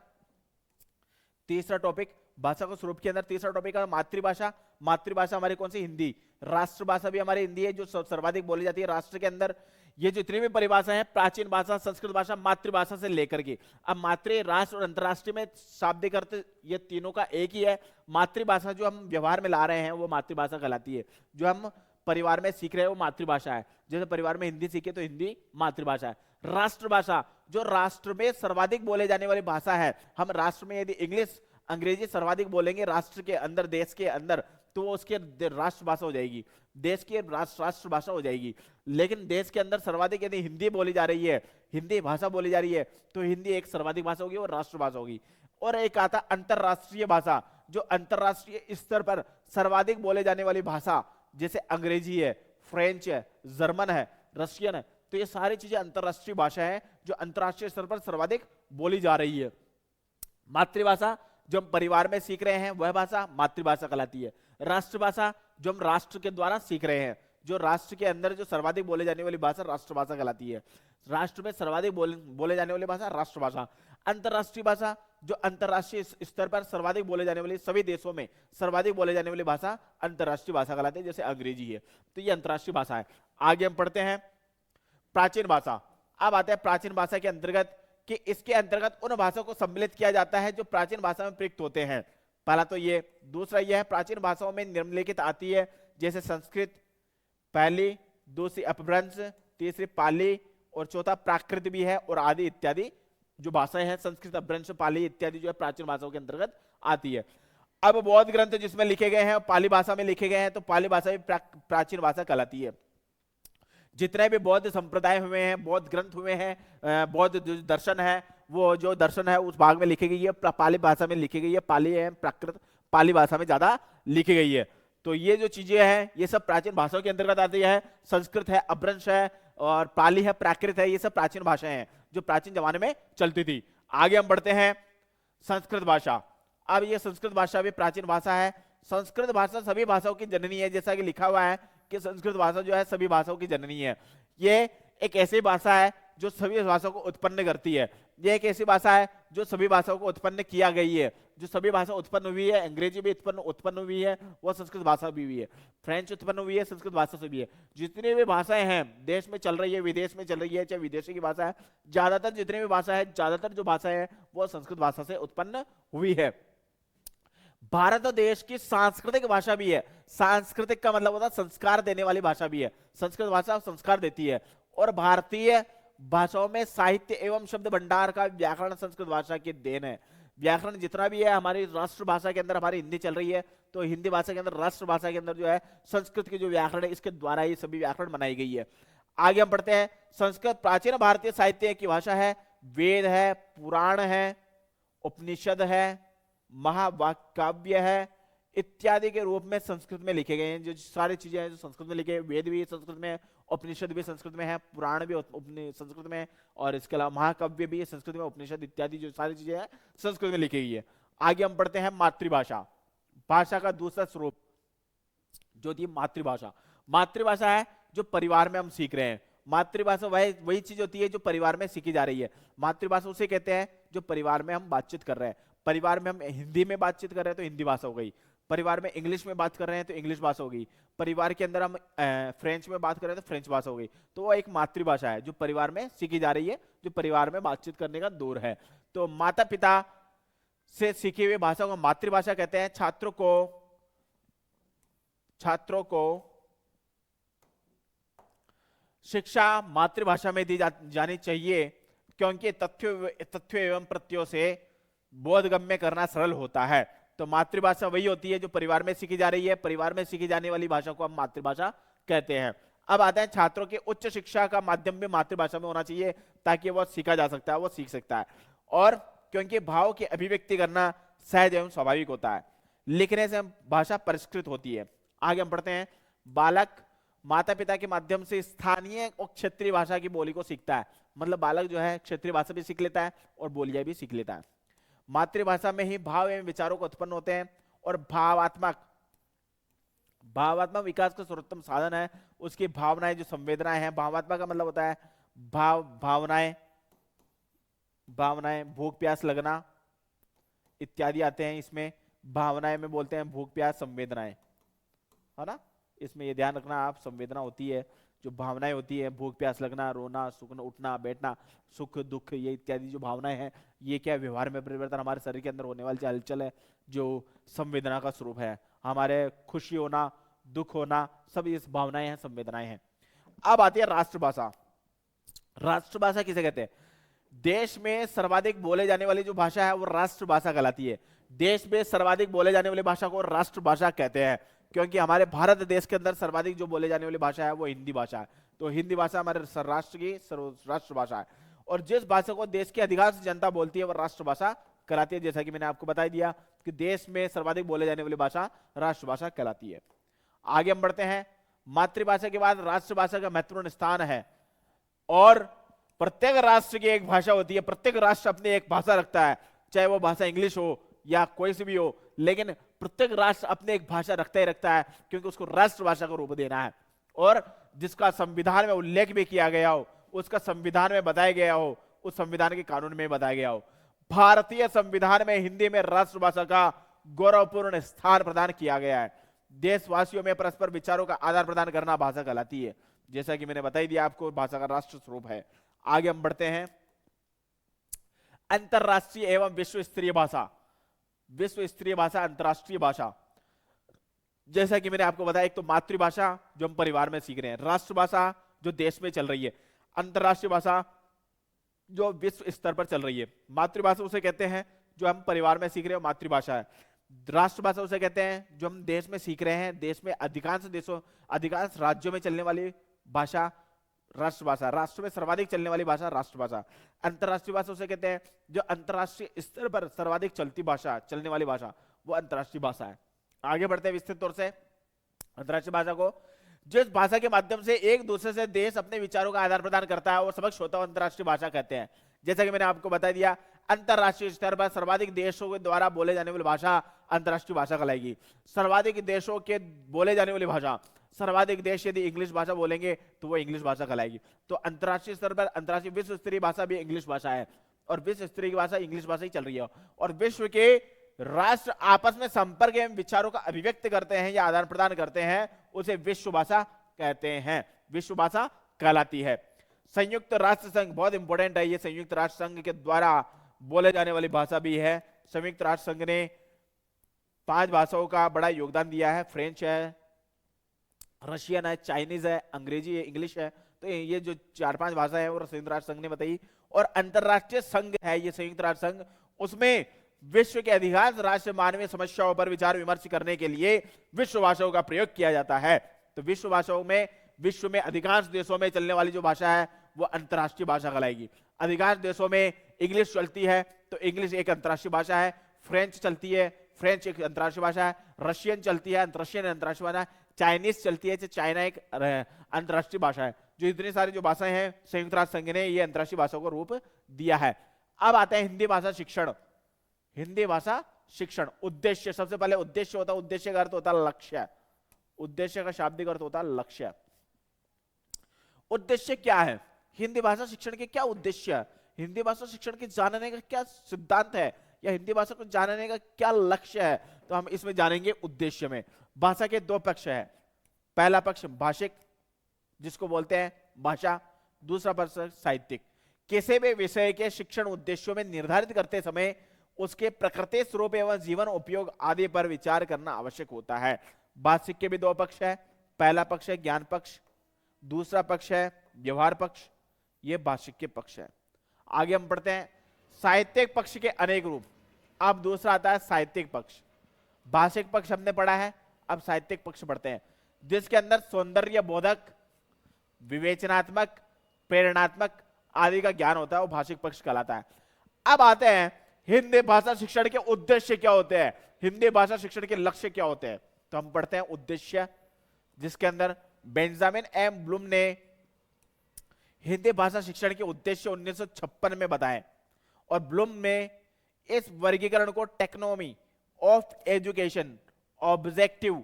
तीसरा टॉपिक भाषा को स्वरूप के अंदर तीसरा टॉपिक है मातृभाषा। मातृभाषा हमारी कौन सी, हिंदी। राष्ट्रभाषा भी हमारी हिंदी है, जो सर्वाधिक बोली जाती है राष्ट्र के अंदर। ये जितनी भी परिभाषा है, प्राचीन भाषा, संस्कृत भाषा, मातृभाषा से लेकर के, अब मातृ, राष्ट्र और अंतरराष्ट्रीय में शाब्दिक अर्थ ये तीनों का एक ही है। मातृभाषा जो हम व्यवहार में ला रहे हैं वो मातृभाषा कहलाती है, जो हम परिवार में सीख रहे हैं वो मातृभाषा है। जैसे परिवार में हिंदी सीखे तो हिंदी मातृभाषा है। राष्ट्रभाषा जो राष्ट्र में सर्वाधिक बोले जाने वाली भाषा है, हम राष्ट्र में यदि इंग्लिश, अंग्रेजी सर्वाधिक बोलेंगे राष्ट्र के अंदर, देश के अंदर, तो वो उसके राष्ट्रभाषा हो जाएगी, देश की राष्ट्रभाषा हो जाएगी। लेकिन देश के अंदर सर्वाधिक यदि हिंदी बोली जा रही है, हिंदी भाषा बोली जा रही है, तो हिंदी एक सर्वाधिक भाषा होगी और राष्ट्रभाषा होगी। और एक आता अंतरराष्ट्रीय भाषा, जो अंतरराष्ट्रीय स्तर पर सर्वाधिक बोले जाने वाली भाषा, जैसे अंग्रेजी है, फ्रेंच है, जर्मन है, रशियन है। तो ये सारी चीजें अंतरराष्ट्रीय भाषा है जो अंतरराष्ट्रीय स्तर पर सर्वाधिक बोली जा रही है। मातृभाषा जो हम परिवार में सीख रहे हैं वह भाषा मातृभाषा कहलाती है। राष्ट्रभाषा जो हम राष्ट्र के द्वारा सीख रहे हैं, जो राष्ट्र के अंदर जो सर्वाधिक बोले जाने वाली भाषा राष्ट्रभाषा कहलाती है। राष्ट्र में सर्वाधिक बोले जाने वाली भाषा राष्ट्रभाषा। अंतरराष्ट्रीय भाषा जो अंतरराष्ट्रीय स्तर पर सर्वाधिक बोले जाने वाली, सभी देशों में सर्वाधिक बोले जाने वाली भाषा अंतरराष्ट्रीय भाषा कहलाती है, जैसे अंग्रेजी है, तो ये अंतरराष्ट्रीय भाषा है। आगे हम पढ़ते हैं प्राचीन भाषा। अब आते हैं प्राचीन भाषा के अंतर्गत कि इसके अंतर्गत उन भाषाओं को सम्मिलित किया जाता है जो प्राचीन भाषा में प्रयुक्त होते हैं। पहला तो ये, दूसरा यह है प्राचीन भाषाओं में निम्नलिखित आती है, जैसे संस्कृत, पहली, दूसरी अपभ्रंश, तीसरी पाली और चौथा प्राकृत भी है, और आदि इत्यादि जो भाषाएं हैं संस्कृत, अपभ्रंश, पाली इत्यादि जो है प्राचीन भाषाओं के अंतर्गत आती है। अब बौद्ध ग्रंथ जिसमें लिखे गए हैं पाली भाषा में लिखे गए हैं, तो पाली भाषा भी प्राचीन भाषा कहलाती है। जितने भी बौद्ध संप्रदाय हुए हैं, बौद्ध ग्रंथ हुए हैं, बौद्ध जो दर्शन है, वो जो दर्शन है उस भाग में लिखी गई है पाली भाषा में लिखी गई है। पाली है प्राकृत, पाली भाषा में ज्यादा लिखी गई है। तो ये जो चीजें हैं ये सब प्राचीन भाषाओं के अंतर्गत आती है। संस्कृत है, अपभ्रंश है और पाली है, प्राकृत है, ये सब प्राचीन भाषाएं हैं जो प्राचीन जमाने में चलती थी। आगे हम बढ़ते हैं संस्कृत भाषा। अब ये संस्कृत भाषा भी प्राचीन भाषा है। संस्कृत भाषा सभी भाषाओं की जननी है, जैसा कि लिखा हुआ है कि संस्कृत भाषा जो है सभी भाषाओं की जननी है। ये एक ऐसी भाषा है जो सभी भाषाओं को उत्पन्न करती है। ये एक ऐसी भाषा है जो सभी भाषाओं को उत्पन्न किया गई है। जो सभी भाषा उत्पन्न हुई है, अंग्रेजी भी उत्पन्न हुई है, वो संस्कृत भाषा भी हुई है। फ्रेंच उत्पन्न हुई है, संस्कृत भाषा से भी है। जितनी भी भाषाएं हैं देश में चल रही है, विदेश में चल रही है, चाहे विदेशी की भाषा है, ज्यादातर जितनी भी भाषा है, ज्यादातर जो भाषा है वो संस्कृत भाषा से उत्पन्न हुई है। भारत देश की सांस्कृतिक भाषा भी है। सांस्कृतिक का मतलब होता है संस्कार देने वाली भाषा भी है। संस्कृत भाषा संस्कार देती है। और भारतीय भाषाओं में साहित्य एवं शब्द भंडार का व्याकरण संस्कृत भाषा की देन है। व्याकरण जितना भी है हमारी राष्ट्रभाषा के अंदर, हमारी हिंदी चल रही है तो हिंदी भाषा के अंदर, राष्ट्रभाषा के अंदर जो है संस्कृत की जो व्याकरण है इसके द्वारा ही सभी व्याकरण बनाई गई है। आगे हम पढ़ते हैं संस्कृत प्राचीन भारतीय साहित्य की भाषा है। वेद है, पुराण है, उपनिषद है, महाकाव्य है इत्यादि के रूप में संस्कृत में लिखे गए हैं। जो सारी चीजें हैं जो संस्कृत में लिखे, वेद भी संस्कृत में, उपनिषद भी संस्कृत में है, पुराण भी संस्कृत में, और इसके अलावा महाकाव्य भी संस्कृत में, उपनिषद इत्यादि जो सारी चीजें हैं संस्कृत में लिखी गई है। आगे हम पढ़ते हैं मातृभाषा। भाषा का दूसरा स्वरूप जो थी मातृभाषा। मातृभाषा है जो परिवार में हम सीख रहे हैं। मातृभाषा वही चीज होती है जो परिवार में सीखी जा रही है। मातृभाषा उसे कहते हैं जो परिवार में हम बातचीत कर रहे हैं। परिवार में हम हिंदी में बातचीत कर रहे हैं तो हिंदी भाषा हो गई। परिवार में इंग्लिश में बात कर रहे हैं तो इंग्लिश भाषा हो गई। परिवार के अंदर हम फ्रेंच में बात कर रहे हैं तो फ्रेंच भाषा हो गई। तो वो एक मातृभाषा है जो परिवार में सीखी जा रही है, जो परिवार में बातचीत करने का दौर है। तो माता पिता से सीखी हुई भाषा को मातृभाषा कहते हैं। छात्रों को शिक्षा मातृभाषा में दी जानी चाहिए क्योंकि तथ्यों एवं प्रत्ययों से बोधगम्य करना सरल होता है। तो मातृभाषा वही होती है जो परिवार में सीखी जा रही है। परिवार में सीखी जाने वाली भाषा को हम मातृभाषा कहते हैं। अब आते हैं छात्रों के उच्च शिक्षा का माध्यम भी मातृभाषा में होना चाहिए ताकि वो सीखा जा सकता है, वो सीख सकता है। और क्योंकि भाव की अभिव्यक्ति करना सहज एवं स्वाभाविक होता है, लिखने से भाषा परिष्कृत होती है। आगे हम पढ़ते हैं बालक माता पिता के माध्यम से स्थानीय और क्षेत्रीय भाषा की बोली को सीखता है। मतलब बालक जो है क्षेत्रीय भाषा भी सीख लेता है और बोलियां भी सीख लेता है। मातृभाषा में ही भाव एवं विचारों को उत्पन्न होते हैं और भावात्मक विकास का सर्वोत्तम साधन है उसकी भावनाएं, जो संवेदनाएं हैं। भावात्मक का मतलब होता है भावनाएं, भूख प्यास लगना इत्यादि आते हैं इसमें। भावनाएं में बोलते हैं भूख प्यास, संवेदनाएं, है ना। इसमें ये ध्यान रखना आप, संवेदना होती है जो भावनाएं होती है, भूख प्यास लगना, रोना, सुखना, उठना बैठना, सुख दुख, ये इत्यादि जो भावनाएं हैं ये क्या व्यवहार में परिवर्तन, हमारे शरीर के अंदर होने वाली हलचल है जो संवेदना का स्वरूप है। हमारे खुशी होना, दुख होना, सब ये भावनाएं हैं, संवेदनाएं हैं। अब आती है राष्ट्रभाषा। राष्ट्रभाषा किसे कहते हैं? देश में सर्वाधिक बोले जाने वाली जो भाषा है वो राष्ट्रभाषा कहलाती है। देश में सर्वाधिक बोले जाने वाली भाषा को राष्ट्रभाषा कहते हैं क्योंकि हमारे भारत देश के अंदर सर्वाधिक जो बोले जाने वाली भाषा है वो हिंदी भाषा है। तो हिंदी भाषा हमारे राष्ट्र की राष्ट्रभाषा है और जिस भाषा को देश की अधिकांश जनता बोलती है वो राष्ट्रभाषा कहलाती है। जैसा कि मैंने आपको बता दिया कि देश में सर्वाधिक बोले जाने वाली भाषा राष्ट्रभाषा कहलाती है। आगे हम बढ़ते हैं मातृभाषा के बाद राष्ट्रभाषा का महत्वपूर्ण स्थान है और प्रत्येक राष्ट्र की एक भाषा होती है, प्रत्येक राष्ट्र अपनी एक भाषा रखता है, चाहे वो भाषा इंग्लिश हो या कोई सी भी हो, लेकिन प्रत्येक राष्ट्र अपने एक भाषा रखता ही रखता है क्योंकि उसको राष्ट्रभाषा का रूप देना है और जिसका संविधान में उल्लेख भी किया गया हो, उसका संविधान में बताया गया हो, उस संविधान के कानून में बताया गया हो। भारतीय संविधान में हिंदी में राष्ट्रभाषा का गौरवपूर्ण स्थान प्रदान किया गया है। देशवासियों में परस्पर विचारों का आदान प्रदान करना भाषा कहलाती है। जैसा कि मैंने बताई दिया आपको, भाषा का राष्ट्र स्वरूप है। आगे हम बढ़ते हैं। अंतरराष्ट्रीय एवं विश्व स्तरीय भाषा। विश्व स्तरीय भाषा, अंतरराष्ट्रीय भाषा, जैसा कि मैंने आपको बताया, एक तो मातृभाषा जो हम परिवार में सीख रहे हैं, राष्ट्रभाषा जो देश में चल रही है, अंतरराष्ट्रीय भाषा जो विश्व स्तर पर चल रही है। मातृभाषा उसे कहते हैं जो हम परिवार में सीख रहे हैं, मातृभाषा है। राष्ट्रभाषा उसे कहते हैं जो हम देश में सीख रहे हैं, देश में अधिकांश राज्यों में चलने वाली भाषा राष्ट्रभाषा, राष्ट्र में सर्वाधिक चलने वाली भाषा राष्ट्रभाषा। अंतरराष्ट्रीय भाषा उसे कहते हैं जो अंतरराष्ट्रीय स्तर पर सर्वाधिक चलने वाली भाषा, वो अंतरराष्ट्रीय भाषा है। आगे बढ़ते हैं विस्तृत तौर से अंतरराष्ट्रीय भाषा को। जिस भाषा के माध्यम से एक दूसरे से देश अपने विचारों का आदान प्रदान करता है और समक्ष होता है, अंतरराष्ट्रीय भाषा कहते हैं। जैसा कि मैंने आपको बता दिया, अंतरराष्ट्रीय स्तर पर सर्वाधिक देशों के द्वारा बोले जाने वाली भाषा अंतरराष्ट्रीय भाषा कहलाएगी। सर्वाधिक देशों के बोले जाने वाली भाषा, सर्वाधिक देश यदि इंग्लिश भाषा बोलेंगे तो वो इंग्लिश भाषा कहलाएगी। तो अंतरराष्ट्रीय स्तर पर अंतरराष्ट्रीय विश्व स्तरीय भाषा भी इंग्लिश भाषा है और विश्व स्तरीय की भाषा इंग्लिश भाषा ही चल रही है। और विश्व के राष्ट्र आपस में संपर्क एवं विचारों का अभिव्यक्त करते हैं या आदान प्रदान करते हैं, उसे विश्व भाषा कहते हैं, विश्व भाषा कहलाती है। संयुक्त राष्ट्र संघ बहुत इंपॉर्टेंट है, ये संयुक्त राष्ट्र संघ के द्वारा बोले जाने वाली भाषा भी है। संयुक्त राष्ट्र संघ ने 5 भाषाओं का बड़ा योगदान दिया है, फ्रेंच है, रशियन है, चाइनीज है, अंग्रेजी है, इंग्लिश है। तो ये जो 4-5 भाषा है वो संयुक्त राष्ट्र संघ ने बताई। और अंतरराष्ट्रीय संघ है ये संयुक्त राष्ट्र संघ, उसमें विश्व के अधिकांश राष्ट्र मानवीय समस्याओं पर विचार विमर्श करने के लिए विश्व भाषाओं का प्रयोग किया जाता है। तो विश्व भाषाओं में विश्व में अधिकांश देशों में चलने वाली जो भाषा है वो अंतरराष्ट्रीय भाषा कहलाएगी। अधिकांश देशों में इंग्लिश चलती है तो इंग्लिश एक अंतरराष्ट्रीय भाषा है, फ्रेंच चलती है, फ्रेंच एक अंतरराष्ट्रीय भाषा है, रशियन चलती है, रशियन अंतरराष्ट्रीय भाषा है, चाइनीज चलती है, चाइना एक अंतरराष्ट्रीय भाषा है। जो इतनी सारी जो भाषाएं हैं संयुक्त राष्ट्र संघ ने ये अंतरराष्ट्रीय भाषाओं को रूप दिया है। अब आते हैं हिंदी भाषा शिक्षण। हिंदी भाषा शिक्षण, उद्देश्य, सबसे पहले उद्देश्य होता है, उद्देश्य का अर्थ होता है लक्ष्य, उद्देश्य का शाब्दिक अर्थ होता है लक्ष्य। उद्देश्य क्या है हिंदी भाषा शिक्षण के, क्या उद्देश्य है, हिंदी भाषा शिक्षण के जानने का क्या सिद्धांत है या हिंदी भाषा को जानने का क्या लक्ष्य है, तो हम इसमें जानेंगे उद्देश्य में। भाषा के 2 पक्ष है, पहला पक्ष भाषिक जिसको बोलते हैं भाषा, दूसरा पक्ष साहित्यिक। किसी भी विषय के शिक्षण उद्देश्यों में निर्धारित करते समय उसके प्रकृति स्वरूप एवं जीवन उपयोग आदि पर विचार करना आवश्यक होता है। भाषिक के भी 2 पक्ष है, पहला पक्ष है ज्ञान पक्ष, दूसरा पक्ष है व्यवहार पक्ष, ये भाषिक के पक्ष है। आगे हम पढ़ते हैं साहित्यिक पक्ष के अनेक रूप। अब दूसरा आता है साहित्यिक पक्ष। भाषिक पक्ष हमने पढ़ा है, अब साहित्यिक पक्ष पढ़ते हैं, जिसके अंदर सौंदर्य बोधक, विवेचनात्मक, प्रेरणात्मक आदि का ज्ञान होता है, वो भाषिक पक्ष कहलाता है। अब आते हैं हिंदी भाषा शिक्षण के उद्देश्य क्या होते हैं, हिंदी भाषा शिक्षण के लक्ष्य क्या होते हैं। तो हम पढ़ते हैं उद्देश्य, जिसके अंदर बेंजामिन एम ब्लूम ने हिंदी भाषा शिक्षण के उद्देश्य 1956 में बताए और ब्लूम ने इस वर्गीकरण को टेक्नोमी ऑफ एजुकेशन ऑब्जेक्टिव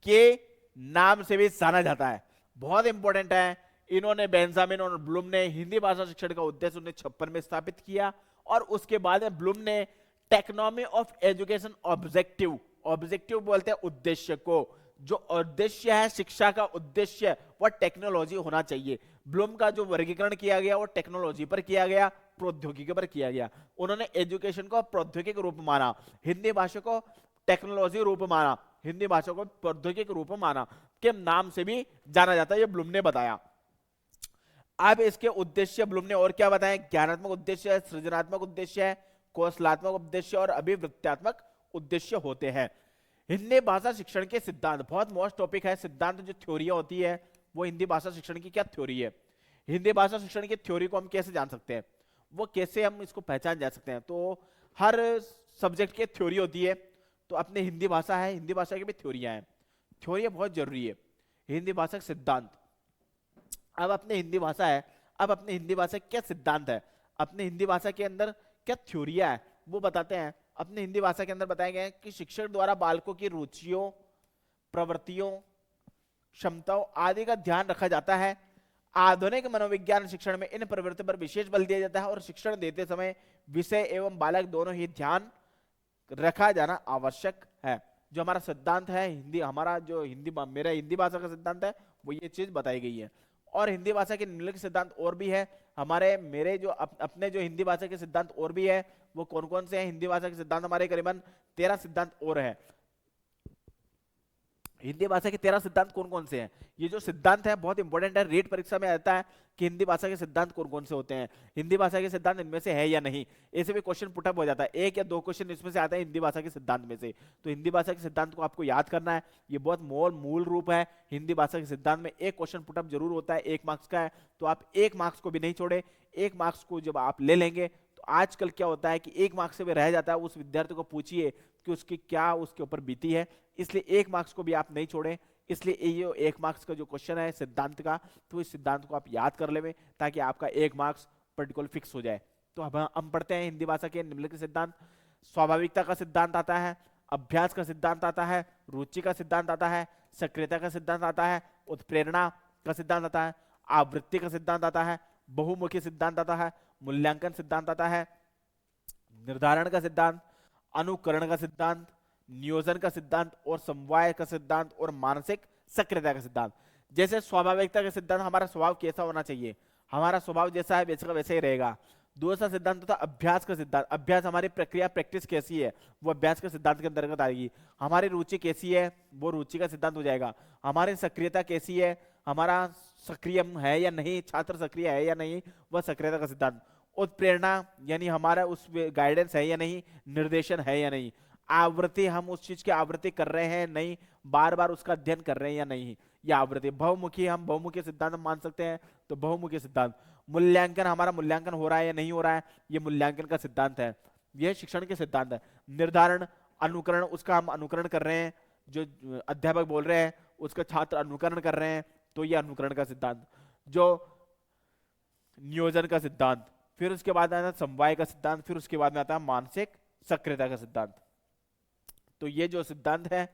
के नाम से भी जाना जाता है। बहुत इंपॉर्टेंट है, इन्होंने बेंजामिन और ब्लूम ने हिंदी भाषा शिक्षण का उद्देश्य 1956 में स्थापित किया और उसके बाद में ब्लूम ने टेक्नोमी ऑफ एजुकेशन ऑब्जेक्टिव, ऑब्जेक्टिव बोलते हैं उद्देश्य को, जो उद्देश्य है शिक्षा का उद्देश्य वह टेक्नोलॉजी होना चाहिए। ब्लूम का जो वर्गीकरण किया गया वो टेक्नोलॉजी पर किया गया, प्रौद्योगिकी पर किया गया। उन्होंने एजुकेशन को प्रौद्योगिक रूप माना, हिंदी भाषा को टेक्नोलॉजी रूप माना, हिंदी भाषा को प्रौद्योगिक रूप माना के नाम से भी जाना जाता है, ये ब्लूम ने बताया। अब इसके उद्देश्य ब्लूम ने और क्या बताया, ज्ञानात्मक उद्देश्य है, सृजनात्मक उद्देश्य है, कौशलात्मक उद्देश्य और अभिवृत्त्यात्मक उद्देश्य होते हैं। हिंदी भाषा शिक्षण के सिद्धांत बहुत मोस्ट टॉपिक है। सिद्धांत जो थ्योरी होती है वो हिंदी भाषा शिक्षण की क्या थ्योरी है, हिंदी भाषा शिक्षण की थ्योरी को हम कैसे जान सकते हैं, वो कैसे हम इसको पहचान जा सकते हैं। तो हर सब्जेक्ट की थ्योरी होती है, तो अपने हिंदी भाषा है, हिंदी भाषा की भी थ्योरियां हैं, थ्योरी बहुत जरूरी है। हिंदी भाषा का सिद्धांत। अब अपने हिंदी भाषा है, अब अपने हिंदी भाषा क्या सिद्धांत है, अपने हिंदी भाषा के अंदर क्या थ्योरिया है वो बताते हैं। अपने हिंदी भाषा के अंदर बताया गया है कि शिक्षक द्वारा बालकों की रुचियों, प्रवृत्तियों, क्षमताओं आदि का ध्यान रखा जाता है। आधुनिक मनोविज्ञान शिक्षण में इन प्रवृत्ति पर विशेष बल दिया जाता है और शिक्षण देते समय विषय एवं बालक दोनों ही ध्यान रखा जाना आवश्यक है। जो हमारा सिद्धांत है हिंदी, हमारा जो हिंदी, मेरा हिंदी भाषा का सिद्धांत है वो ये चीज बताई गई है। और हिंदी भाषा के निम्नलिखित सिद्धांत और भी है हमारे, मेरे जो अपने जो हिंदी भाषा के सिद्धांत और भी है वो कौन कौन से हैं। हिंदी भाषा के सिद्धांत हमारे करीबन 13 सिद्धांत और है। हिंदी भाषा के 13 सिद्धांत कौन कौन से हैं, ये जो सिद्धांत है बहुत इंपॉर्टेंट है, रेट परीक्षा में आता है कि हिंदी भाषा के सिद्धांत कौन कौन से होते हैं, हिंदी भाषा के सिद्धांत इनमें से है या नहीं, ऐसे भी क्वेश्चन पुटअप हो जाता है। एक या दो क्वेश्चन इसमें से आता है हिंदी भाषा के सिद्धांत में से। तो हिंदी भाषा के सिद्धांत को आपको याद करना है, ये बहुत मूल रूप है। हिंदी भाषा के सिद्धांत में एक क्वेश्चन पुटअप जरूर होता है, 1 मार्क्स का है, तो आप 1 मार्क्स को भी नहीं छोड़े। 1 मार्क्स को जब आप ले लेंगे तो आजकल क्या होता है कि 1 मार्क्स से भी रह जाता है, उस विद्यार्थी को पूछिए कि उसकी क्या उसके ऊपर बीती है, इसलिए 1 मार्क्स को भी आप नहीं छोड़ें। इसलिए ये 1 मार्क्स का जो क्वेश्चन है सिद्धांत का, तो इस सिद्धांत को आप याद कर लें ताकि आपका 1 मार्क्स पर्टिकुलर फिक्स हो जाए। तो अब हम पढ़ते हैं हिंदी भाषा के निम्नलिखित सिद्धांत। स्वाभाविकता का सिद्धांत आता है, अभ्यास का सिद्धांत आता है, रुचि का सिद्धांत आता है, सक्रियता का सिद्धांत आता है, उत्प्रेरणा का सिद्धांत आता है, आवृत्ति का सिद्धांत आता है, बहुमुखी सिद्धांत आता है, मूल्यांकन सिद्धांत आता है, निर्धारण का सिद्धांत, अनुकरण का सिद्धांत, नियोजन का सिद्धांत और समवाय का सिद्धांत और मानसिक सक्रियता का सिद्धांत। जैसे स्वाभाविकता का सिद्धांत, हमारा स्वभाव कैसा होना चाहिए, हमारा स्वभाव जैसा है वैसा का वैसे ही रहेगा। दूसरा सिद्धांत होता है अभ्यास का सिद्धांत, अभ्यास हमारी प्रक्रिया प्रैक्टिस कैसी है वो अभ्यास के सिद्धांत के अंतर्गत आएगी। हमारी रुचि कैसी है वो रुचि का सिद्धांत हो जाएगा। हमारी सक्रियता कैसी है, हमारा सक्रिय है या नहीं, छात्र सक्रिय है या नहीं, वह सक्रियता का सिद्धांत। उत्प्रेरणा यानी हमारा उस गाइडेंस है या नहीं, निर्देशन है या नहीं। आवृत्ति, हम उस चीज की आवृत्ति कर रहे हैं नहीं, बार बार उसका अध्ययन कर रहे हैं या नहीं, या आवृत्ति। बहुमुखी, हम बहुमुखी सिद्धांत मान सकते हैं, तो बहुमुखी सिद्धांत। मूल्यांकन, हमारा मूल्यांकन हो रहा है या नहीं हो रहा है, ये मूल्यांकन का सिद्धांत है, यह शिक्षण के सिद्धांत है। निर्धारण, अनुकरण, उसका हम अनुकरण कर रहे हैं, जो अध्यापक बोल रहे हैं उसका छात्र अनुकरण कर रहे हैं, तो ये अनुकरण का सिद्धांत। जो नियोजन का सिद्धांत, फिर उसके बाद आता है समवाय का सिद्धांत, फिर उसके बाद में आता है मानसिक सक्रियता का सिद्धांत। तो ये जो सिद्धांत है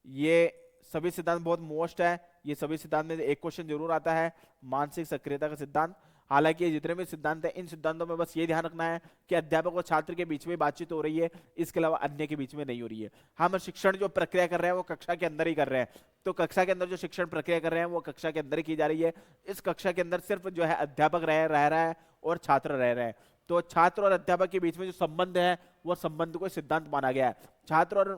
ये सभी सिद्धांत बहुत मोस्ट है, ये सभी सिद्धांत में एक क्वेश्चन जरूर आता है, मानसिक सक्रियता का सिद्धांत। हालांकि ये जितने भी सिद्धांत हैं इन सिद्धांतों में बस ये ध्यान रखना है कि अध्यापक और छात्र के बीच में बातचीत हो रही है, इसके अलावा अन्य के बीच में नहीं हो रही है। हम शिक्षण जो प्रक्रिया कर रहे हैं वो कक्षा के अंदर ही कर रहे हैं, तो कक्षा के अंदर जो शिक्षण प्रक्रिया कर रहे हैं वो कक्षा के अंदर ही की जा रही है। इस कक्षा के अंदर सिर्फ जो है अध्यापक रह रहा है और छात्र रह रहे हैं, तो छात्र और अध्यापक के बीच में जो संबंध है वो संबंध को सिद्धांत माना गया है। छात्र और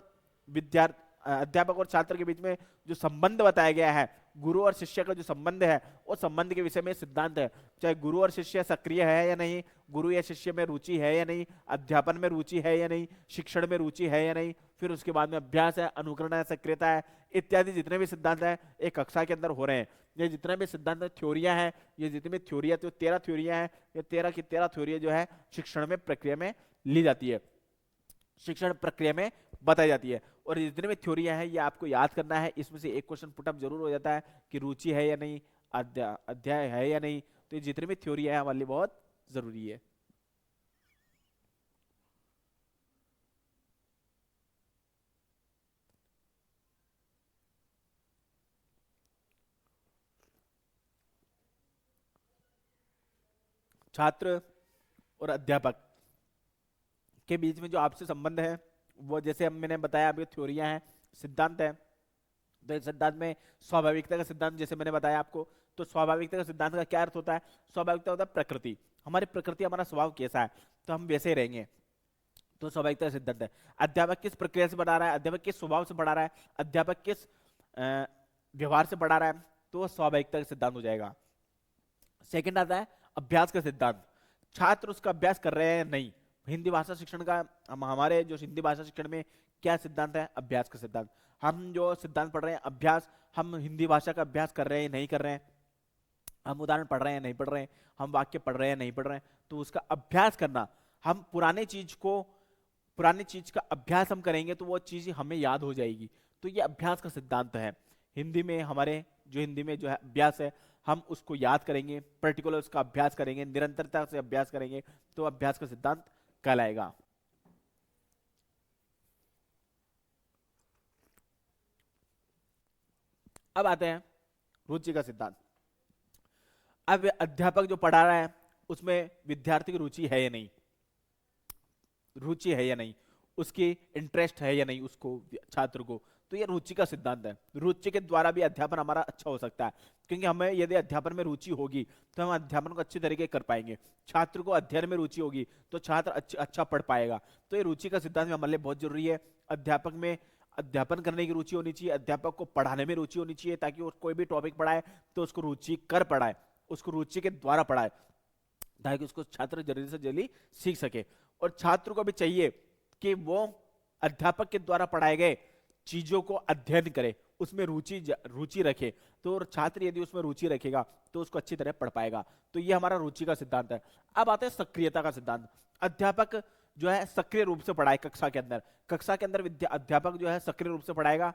विद्यार्थी, अध्यापक और छात्र के बीच में जो संबंध बताया गया है, गुरु और शिष्य का जो संबंध है उस संबंध के विषय में सिद्धांत है। चाहे गुरु और शिष्य सक्रिय है या नहीं, गुरु या शिष्य में रुचि है या नहीं, अध्यापन में रुचि है या नहीं, शिक्षण में रुचि है या नहीं, फिर उसके बाद में अभ्यास है, अनुकरण है, सक्रियता है, इत्यादि जितने भी सिद्धांत है एक कक्षा के अंदर हो रहे हैं। ये जितने भी सिद्धांत थ्योरियां हैं, ये जितनी भी थ्योरियां, तो 13 थ्योरियां हैं, ये 13 की 13 थ्योरियां जो है शिक्षण में प्रक्रिया में ली जाती है, शिक्षण प्रक्रिया में बताई जाती है। और जितने भी थ्योरियां हैं ये आपको याद करना है, इसमें से एक क्वेश्चन पुटअप जरूर हो जाता है कि रुचि है या नहीं, अध्याय है या नहीं, तो ये जितने भी थ्योरियां हैं हमारे लिए बहुत जरूरी है। छात्र और अध्यापक के बीच में जो आपसे संबंध है वो जैसे हम मैंने बताया अभी थ्योरियां हैं, सिद्धांत है। तो इस सिद्धांत में स्वाभाविकता का सिद्धांत जैसे मैंने बताया आपको, तो स्वाभाविकता का सिद्धांत का क्या अर्थ होता है, स्वाभाविकता होता है प्रकृति, हमारी प्रकृति, हमारा स्वभाव कैसा है तो हम वैसे ही रहेंगे, तो स्वाभाविकता का सिद्धांत है। अध्यापक किस प्रक्रिया से पढ़ा रहा है, अध्यापक किस स्वभाव से पढ़ा रहा है, अध्यापक किस व्यवहार से पढ़ा रहा है, तो वो स्वाभाविकता का सिद्धांत हो जाएगा। सेकंड आता है अभ्यास का सिद्धांत, छात्र उसका अभ्यास कर रहे हैं नहीं। हिंदी भाषा शिक्षण का हमारे जो हिंदी भाषा शिक्षण में क्या सिद्धांत है, अभ्यास का सिद्धांत। हम जो सिद्धांत पढ़ रहे हैं अभ्यास, हम हिंदी भाषा का अभ्यास कर रहे हैं नहीं कर रहे हैं, हम उदाहरण पढ़ रहे हैं नहीं पढ़ रहे हैं, हम वाक्य पढ़ रहे हैं नहीं पढ़ रहे हैं, तो उसका अभ्यास करना, हम पुराने चीज का अभ्यास हम करेंगे तो वो चीज हमें याद हो जाएगी, तो ये अभ्यास का सिद्धांत है। हिंदी में हमारे जो हिंदी में जो है अभ्यास है, हम उसको याद करेंगे, पर्टिकुलर उसका अभ्यास करेंगे, निरंतरता से अभ्यास करेंगे, तो अभ्यास का सिद्धांत कहलाएगा। अब आते हैं रुचि का सिद्धांत। अब अध्यापक जो पढ़ा रहा है उसमें विद्यार्थी की रुचि है या नहीं, रुचि है या नहीं, उसकी इंटरेस्ट है या नहीं उसको, छात्र को, तो ये रुचि का सिद्धांत है। रुचि के द्वारा भी अध्यापन हमारा अच्छा हो सकता है, क्योंकि हमें यदि अध्यापन में रुचि होगी तो हम अध्यापन को अच्छे तरीके कर पाएंगे। छात्र को अध्ययन में रुचि होगी तो छात्र अच्छा पढ़ पाएगा। तो ये रुचि का सिद्धांत हमारे लिए बहुत जरूरी है। अध्यापक में अध्यापन करने की रुचि होनी चाहिए, अध्यापक को पढ़ाने में रुचि होनी चाहिए, ताकि वो कोई भी टॉपिक पढ़ाए तो उसको रुचि कर पढ़ाए, उसको रुचि के द्वारा पढ़ाए, ताकि उसको छात्र जल्दी से जल्दी सीख सके। और छात्र को भी चाहिए कि वो अध्यापक के द्वारा पढ़ाए गए चीजों को अध्ययन करे, उसमें रुचि रखे। तो छात्र यदि उसमें रुचि रखेगा तो उसको अच्छी तरह पढ़ पाएगा। तो ये हमारा रुचि का सिद्धांत है। अब आते हैं सक्रियता का सिद्धांत। अध्यापक जो है सक्रिय रूप से पढ़ाए कक्षा के अंदर, कक्षा के अंदर अध्यापक जो है सक्रिय रूप से पढ़ाएगा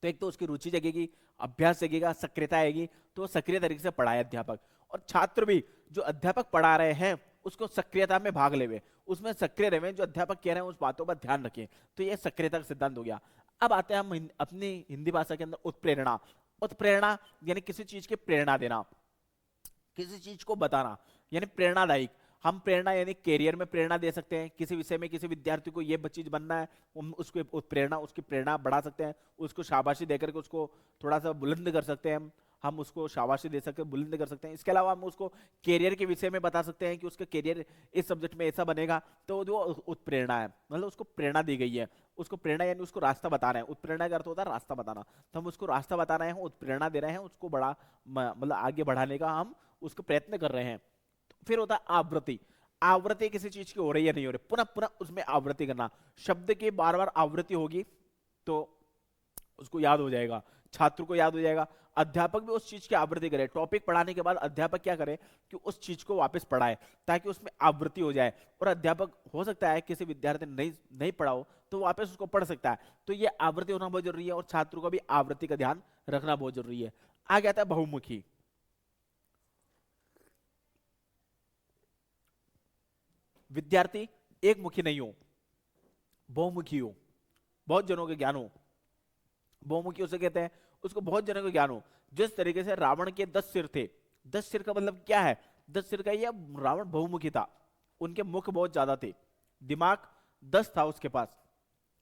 तो एक तो उसकी रुचि जगेगी, अभ्यास जगेगा, सक्रियता आएगी, तो सक्रिय तरीके से पढ़ाए अध्यापक। और छात्र भी जो अध्यापक पढ़ा रहे हैं उसको सक्रियता में भाग लेवे, उसमें सक्रिय रहे, जो अध्यापक कह रहे हैं उस बातों पर ध्यान रखें। तो ये सक्रियता का सिद्धांत हो गया। अब आते हैं हम अपनी हिंदी भाषा के अंदर उत्प्रेरणा। उत्प्रेरणा यानी किसी चीज की प्रेरणा देना, किसी चीज को बताना, यानी प्रेरणादायक। हम प्रेरणा यानी कैरियर में प्रेरणा दे सकते हैं, किसी विषय में किसी विद्यार्थी को ये चीज बनना है, हम उसको प्रेरणा, उसकी प्रेरणा बढ़ा सकते हैं, उसको शाबाशी देकर के उसको थोड़ा सा बुलंद कर सकते हैं, हम उसको शाबाशी दे सकते हैं, बुलंद कर सकते हैं। इसके अलावा हम उसको कैरियर के विषय में बता सकते हैं कि उसका कैरियर इस सब्जेक्ट में ऐसा बनेगा, तो जो उत्प्रेरणा है, मतलब उसको प्रेरणा दी गई है, उसको प्रेरणा यानी उसको रास्ता बता रहे हैं। उत्प्रेरणा का अर्थ होता है रास्ता बताना, तो हम उसको रास्ता बता रहे हैं, उत्प्रेरणा दे रहे हैं, उसको बड़ा मतलब आगे बढ़ाने का हम उसको प्रयत्न कर रहे हैं। फिर होता है आवृत्ति। आवृत्ति किसी चीज की हो रही है नहीं हो रही, पुनः पुनः उसमें आवृत्ति करना। शब्द की बार बार आवृत्ति होगी तो उसको याद हो जाएगा, छात्र को याद हो जाएगा। अध्यापक भी उस चीज की आवृत्ति करे, टॉपिक पढ़ाने के बाद अध्यापक क्या करे कि उस चीज को वापस पढ़ाए ताकि उसमें आवृत्ति हो जाए। और अध्यापक हो सकता है किसी विद्यार्थी ने नहीं पढ़ा हो तो वापस उसको पढ़ सकता है। तो ये आवृत्ति होना बहुत जरूरी है और छात्रों का भी आवृत्ति का ध्यान रखना बहुत जरूरी है। आगे आता है बहुमुखी। विद्यार्थी एक मुखी नहीं हो, बहुमुखी हो, बहुत जनों के ज्ञान हो। बहुमुखी उसे कहते हैं उसको बहुत जनों के ज्ञान हो। जिस तरीके से रावण के 10 सिर थे, 10 सिर का मतलब क्या है, 10 सिर का ये रावण बहुमुखी था, उनके मुख बहुत ज्यादा थे, दिमाग 10 था उसके पास,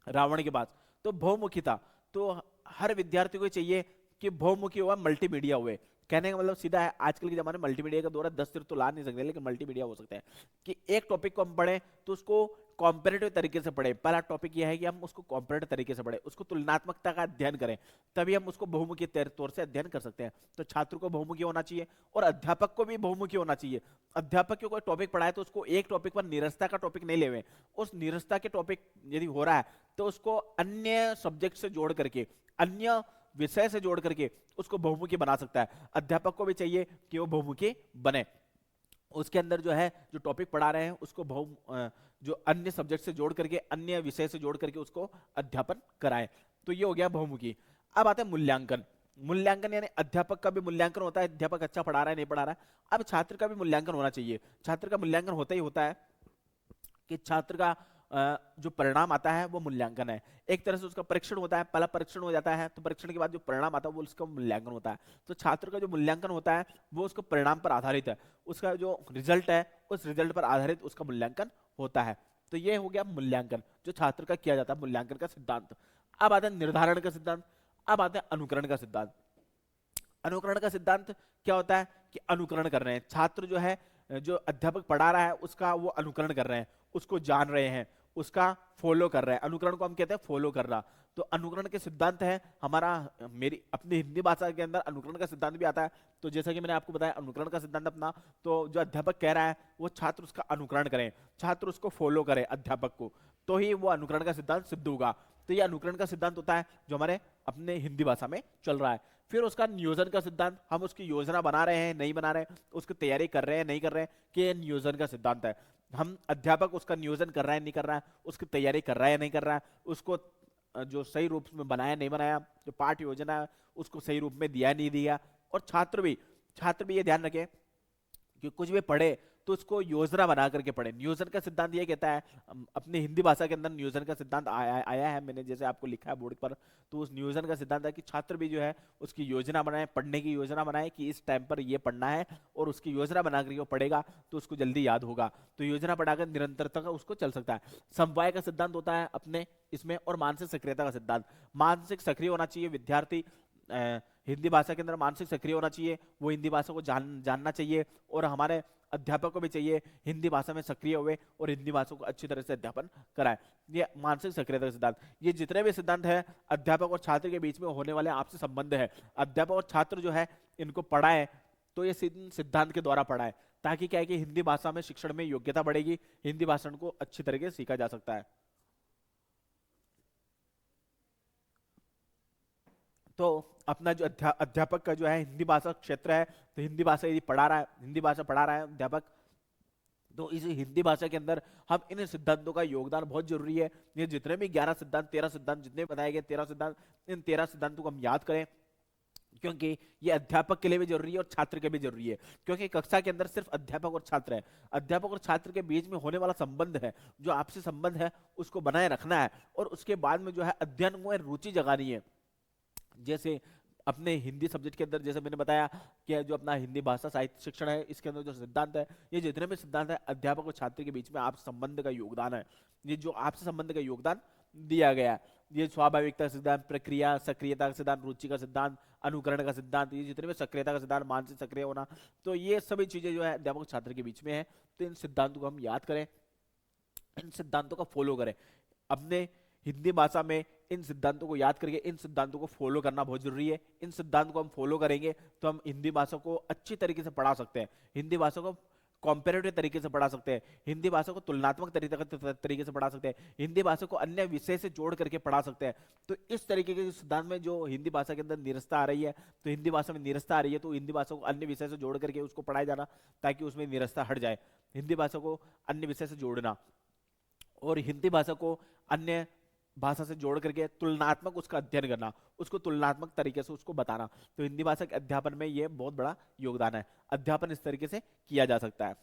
रावण के पास, तो बहुमुखी था। तो हर विद्यार्थी को चाहिए कि बहुमुखी हुआ, मल्टीमीडिया हुए। कहने का मतलब सीधा है, आजकल के जमाने में मल्टीमीडिया का दौर है, 10 सिर तो ला नहीं सकते, लेकिन मल्टीमीडिया हो सकता है कि एक टॉपिक को हम पढ़ें तो उसको कॉम्पेरेटिव तरीके से पढ़े। पहला टॉपिक यह है कि हम उसको कॉम्पेरेटिव तरीके से पढ़े, उसको तुलनात्मकता का अध्ययन करें, तभी हम उसको बहुमुखी तौर से अध्ययन कर सकते हैं। तो छात्र को बहुमुखी होना चाहिए और अध्यापक को भी बहुमुखी होना चाहिए। अध्यापक को कोई टॉपिक पढ़ाए तो उसको एक टॉपिक पर निरस्ता का टॉपिक नहीं लेवे, उस निरस्ता के टॉपिक यदि हो रहा है तो उसको अन्य सब्जेक्ट से जोड़ करके, अन्य विषय से जोड़ करके उसको बहुमुखी बना सकता है। अध्यापक को भी चाहिए कि वो बहुमुखी बने, उसके अंदर जो है जो टॉपिक पढ़ा रहे हैं उसको जो अन्य सब्जेक्ट से जोड़ करके, अन्य विषय से जोड़ करके उसको अध्यापन कराए। तो ये हो गया बहुमुखी। अब आता है मूल्यांकन। मूल्यांकन यानी अध्यापक का भी मूल्यांकन होता है, अध्यापक अच्छा पढ़ा रहा है नहीं पढ़ा रहा है। अब छात्र का भी मूल्यांकन होना चाहिए। छात्र का मूल्यांकन होता ही होता है कि छात्र का जो परिणाम आता है वो मूल्यांकन है। एक तरह से उसका परीक्षण होता है, पहला परीक्षण हो जाता है तो परीक्षण के बाद जो परिणाम आता है वो उसका मूल्यांकन होता है। तो छात्र का जो मूल्यांकन होता है वो उसको परिणाम पर आधारित है, उसका जो रिजल्ट है उस रिजल्ट पर आधारित उसका मूल्यांकन होता है। तो ये हो गया मूल्यांकन जो छात्र का किया जाता है, मूल्यांकन का सिद्धांत। अब आता है निर्धारण का सिद्धांत, अब आता है अनुकरण का सिद्धांत। अनुकरण का सिद्धांत क्या होता है कि अनुकरण कर रहे हैं छात्र, जो है जो अध्यापक पढ़ा रहा है उसका वो अनुकरण कर रहे हैं, उसको जान रहे हैं, उसका फॉलो कर रहे हैं। अनुकरण को हम कहते हैं फॉलो करना। तो अनुकरण के सिद्धांत है हमारा, मेरी अपनी हिंदी भाषा के अंदर अनुकरण का सिद्धांत भी आता है। तो जैसा कि मैंने आपको बताया अनुकरण का सिद्धांत अपना, तो जो अध्यापक कह रहा है वो छात्र उसका अनुकरण करें, छात्र उसको फॉलो करें अध्यापक को, तो ही वो अनुकरण का सिद्धांत सिद्ध होगा। तो ये अनुकरण का सिद्धांत होता है जो हमारे अपने हिंदी भाषा में चल रहा है। फिर उसका नियोजन का सिद्धांत, हम उसकी योजना बना रहे हैं नहीं बना रहे हैं, उसकी तैयारी कर रहे हैं नहीं कर रहे हैं, कि ये नियोजन का सिद्धांत है। हम अध्यापक उसका नियोजन कर रहा है नहीं कर रहा है, उसकी तैयारी कर रहा है नहीं कर रहा है, उसको जो सही रूप में बनाया नहीं बनाया, जो पाठ योजना है, उसको सही रूप में दिया नहीं दिया। और छात्र भी ये ध्यान रखें कि कुछ भी पढ़े तो उसको योजना बना करके पढ़े। नियोजन का सिद्धांत ये कहता है, अपनी हिंदी भाषा के अंदर नियोजन का सिद्धांत आया है, मैंने जैसे आपको लिखा है बोर्ड पर। तो उस नियोजन का सिद्धांत है कि छात्र भी जो है उसकी योजना बनाए, पढ़ने की योजना बनाए कि इस टाइम पर ये पढ़ना है, और उसकी योजना बना करके वो पढ़ेगा तो उसको जल्दी याद होगा। तो योजना पढ़ाकर निरंतरता का उसको चल सकता है। समवाय का सिद्धांत होता है अपने इसमें, और मानसिक सक्रियता का सिद्धांत। मानसिक सक्रिय होना चाहिए विद्यार्थी, हिंदी भाषा के अंदर मानसिक सक्रिय होना चाहिए, वो हिंदी भाषा को जानना चाहिए, और हमारे अध्यापक को भी चाहिए हिंदी भाषा में सक्रिय हुए और हिंदी भाषा को अच्छी तरह से अध्यापन कराए। ये मानसिक सक्रियता का सिद्धांत। ये जितने भी सिद्धांत है अध्यापक और छात्र के बीच में होने वाले आपसी संबंध है, अध्यापक और छात्र जो है इनको पढ़ाए तो ये सिद्धांत के द्वारा पढ़ाए, ताकि क्या है कि हिंदी भाषा में शिक्षण में योग्यता बढ़ेगी, हिंदी भाषण को अच्छी तरीके से सीखा जा सकता है। तो अपना जो अध्यापक का जो है हिंदी भाषा क्षेत्र है, तो हिंदी भाषा यदि पढ़ा रहा है, हिंदी भाषा पढ़ा रहा है अध्यापक, तो इस हिंदी भाषा के अंदर हम इन सिद्धांतों का योगदान बहुत जरूरी है। ये जितने भी 11 सिद्धांत 13 सिद्धांत जितने बताए गए 13 सिद्धांत, इन 13 सिद्धांतों को हम याद करें, क्योंकि ये अध्यापक के लिए भी जरूरी है और छात्र के भी जरूरी है। क्योंकि कक्षा के अंदर सिर्फ अध्यापक और छात्र है, अध्यापक और छात्र के बीच में होने वाला संबंध है, जो आपसी संबंध है उसको बनाए रखना है, और उसके बाद में जो है अध्ययन में रुचि जगानी है। जैसे अपने हिंदी सब्जेक्ट के अंदर जैसे मैंने बताया कि जो अपना हिंदी भाषा साहित्य शिक्षण है, इसके अंदर जो सिद्धांत है, ये जितने भी सिद्धांत है अध्यापक और छात्र के बीच में आपसी संबंध का योगदान है। ये जो आपसी संबंध का योगदान दिया गया है, ये स्वाभाविकता का सिद्धांत, प्रक्रिया सक्रियता का सिद्धांत, रुचि का सिद्धांत, अनुकरण का सिद्धांत, ये जितने भी सक्रियता का सिद्धांत, मानसिक सक्रिय होना, तो ये सभी चीजें जो है अध्यापक और छात्र के बीच में है। तो इन सिद्धांतों को हम याद करें, इन सिद्धांतों का फॉलो करें। अपने हिंदी भाषा में इन सिद्धांतों को याद करके इन सिद्धांतों को फॉलो करना बहुत जरूरी है। इन सिद्धांतों को हम फॉलो करेंगे तो हम हिंदी भाषा को अच्छी तरीके से पढ़ा सकते हैं, हिंदी भाषा को कॉम्पेरेटिव तरीके से पढ़ा सकते हैं, हिंदी भाषा को तुलनात्मक तरीके से पढ़ा सकते हैं, हिंदी भाषा को अन्य विषय से जोड़ करके पढ़ा सकते हैं। तो इस तरीके के सिद्धांत में जो हिंदी भाषा के अंदर निरस्ता आ रही है, तो हिंदी भाषा में निरस्ता आ रही है तो हिंदी भाषा को अन्य विषय से जोड़ करके उसको पढ़ाया जाना, ताकि उसमें निरस्ता हट जाए। हिंदी भाषा को अन्य विषय से जोड़ना और हिंदी भाषा को अन्य भाषा से जोड़ करके तुलनात्मक उसका अध्ययन करना, उसको तुलनात्मक तरीके से उसको बताना। तो हिंदी भाषा के अध्यापन में ये बहुत बड़ा योगदान है, अध्यापन इस तरीके से किया जा सकता है।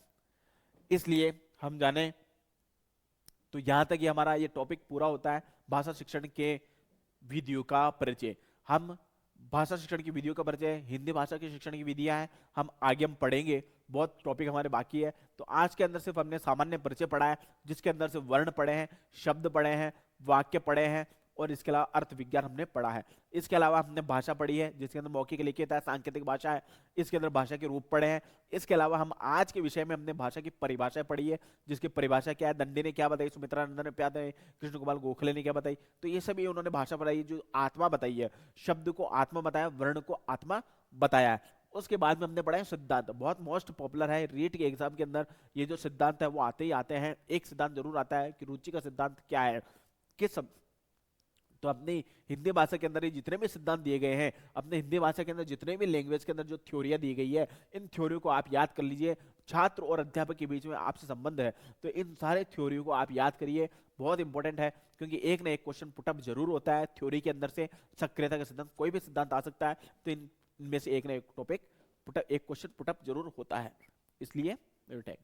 इसलिए हम जाने तो यहां तक ही हमारा ये टॉपिक पूरा होता है, भाषा शिक्षण के विधियों का परिचय। हम भाषा शिक्षण की विधियों का परिचय, हिंदी भाषा की शिक्षण की विधियां हैं, हम आगे हम पढ़ेंगे, बहुत टॉपिक हमारे बाकी है। तो आज के अंदर सिर्फ हमने सामान्य परिचय पढ़ा है, जिसके अंदर से वर्ण पढ़े हैं, शब्द पढ़े हैं, वाक्य पढ़े हैं, और इसके अलावा अर्थ विज्ञान हमने पढ़ा है। इसके अलावा हमने भाषा पढ़ी है, जिसके अंदर मौखिक लिखित है, सांकेतिक भाषा है, इसके अंदर भाषा के रूप पढ़े हैं। इसके अलावा हम आज के विषय में हमने भाषा की परिभाषा पढ़ी है, जिसकी परिभाषा क्या है, दंडी ने क्या बताई, सुमित्रा नंदन ने क्या बताई, कृष्ण कुमार गोखले ने क्या बताई। तो ये सभी उन्होंने भाषा बताई, जो आत्मा बताई है, शब्द को आत्मा बताया, वर्ण को आत्मा बताया है। उसके बाद में हमने पढ़ा है सिद्धांत, बहुत मोस्ट पॉपुलर है, रीट के एग्जाम के अंदर ये जो सिद्धांत है वो आते ही आते हैं। एक सिद्धांत जरूर आता है कि रुचि का सिद्धांत क्या है, किस तो अपनी हिंदी भाषा के अंदर ये जितने भी सिद्धांत दिए गए हैं, अपने हिंदी भाषा के अंदर जितने भी लैंग्वेज के अंदर जो थ्योरियां दी गई है, इन थ्योरियों को आप याद कर लीजिए। छात्र और अध्यापक के बीच में आपसे संबंध है, तो इन सारे थ्योरियों को आप याद करिए, बहुत इंपॉर्टेंट है। क्योंकि एक ना एक क्वेश्चन पुटअप जरूर होता है थ्योरी के अंदर से, सक्रियता का सिद्धांत, कोई भी सिद्धांत आ सकता है, तो इनमें से एक ना एक टॉपिक पुटअप, एक क्वेश्चन पुटअप जरूर होता है। इसलिए थैंक्स।